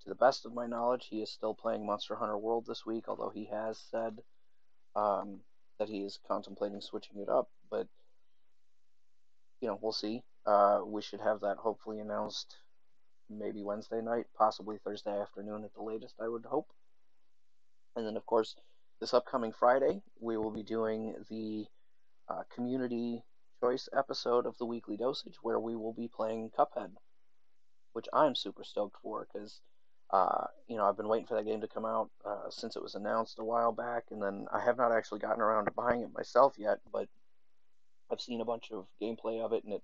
[SPEAKER 1] the best of my knowledge, he is still playing Monster Hunter World this week, although he has said um, that he is contemplating switching it up. But we'll see. We should have that hopefully announced maybe Wednesday night, possibly Thursday afternoon at the latest, I would hope. And then, of course, this upcoming Friday, we will be doing the community choice episode of the weekly dosage where we will be playing Cuphead, which I'm super stoked for because I've been waiting for that game to come out since it was announced a while back, and then I have not actually gotten around to buying it myself yet, but I've seen a bunch of gameplay of it, and it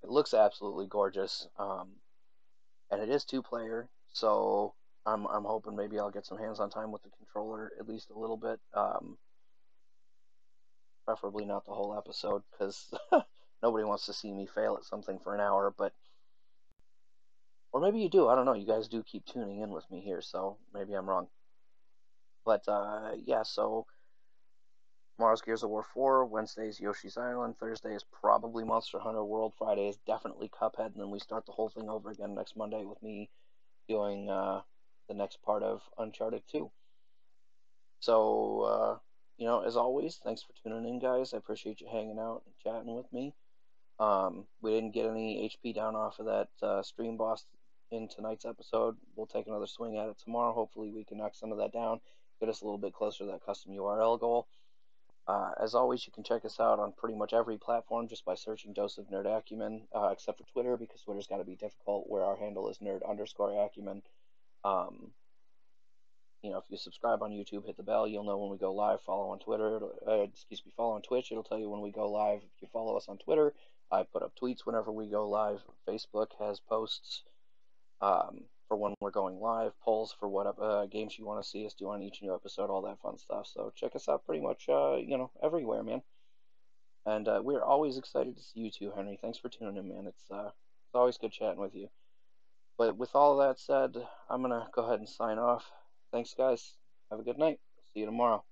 [SPEAKER 1] looks absolutely gorgeous. And it is 2-player, so I'm hoping maybe I'll get some hands-on time with the controller at least a little bit. Preferably not the whole episode because nobody wants to see me fail at something for an hour, but or maybe you do. I don't know. You guys do keep tuning in with me here, so maybe I'm wrong. But yeah, so Tomorrow's Gears of War 4. Wednesday is Yoshi's Island. Thursday is probably Monster Hunter World. Friday is definitely Cuphead, and then we start the whole thing over again next Monday with me doing the next part of Uncharted 2. So, as always, thanks for tuning in, guys. I appreciate you hanging out and chatting with me. We didn't get any HP down off of that stream boss in tonight's episode. We'll take another swing at it tomorrow. Hopefully, we can knock some of that down, get us a little bit closer to that custom URL goal. As always, you can check us out on pretty much every platform just by searching Dose of Nerd Acumen, except for Twitter, because Twitter's got to be difficult, where our handle is nerd_acumen. If you subscribe on YouTube, hit the bell, you'll know when we go live. Follow on Twitter, follow on Twitch, it'll tell you when we go live. If you follow us on Twitter, I put up tweets whenever we go live. Facebook has posts for when we're going live, polls for what games you want to see us do on each new episode, all that fun stuff. So check us out pretty much, everywhere, man. And we're always excited to see you too, Henry. Thanks for tuning in, man. It's always good chatting with you. But with all that said, I'm going to go ahead and sign off. Thanks, guys. Have a good night. See you tomorrow.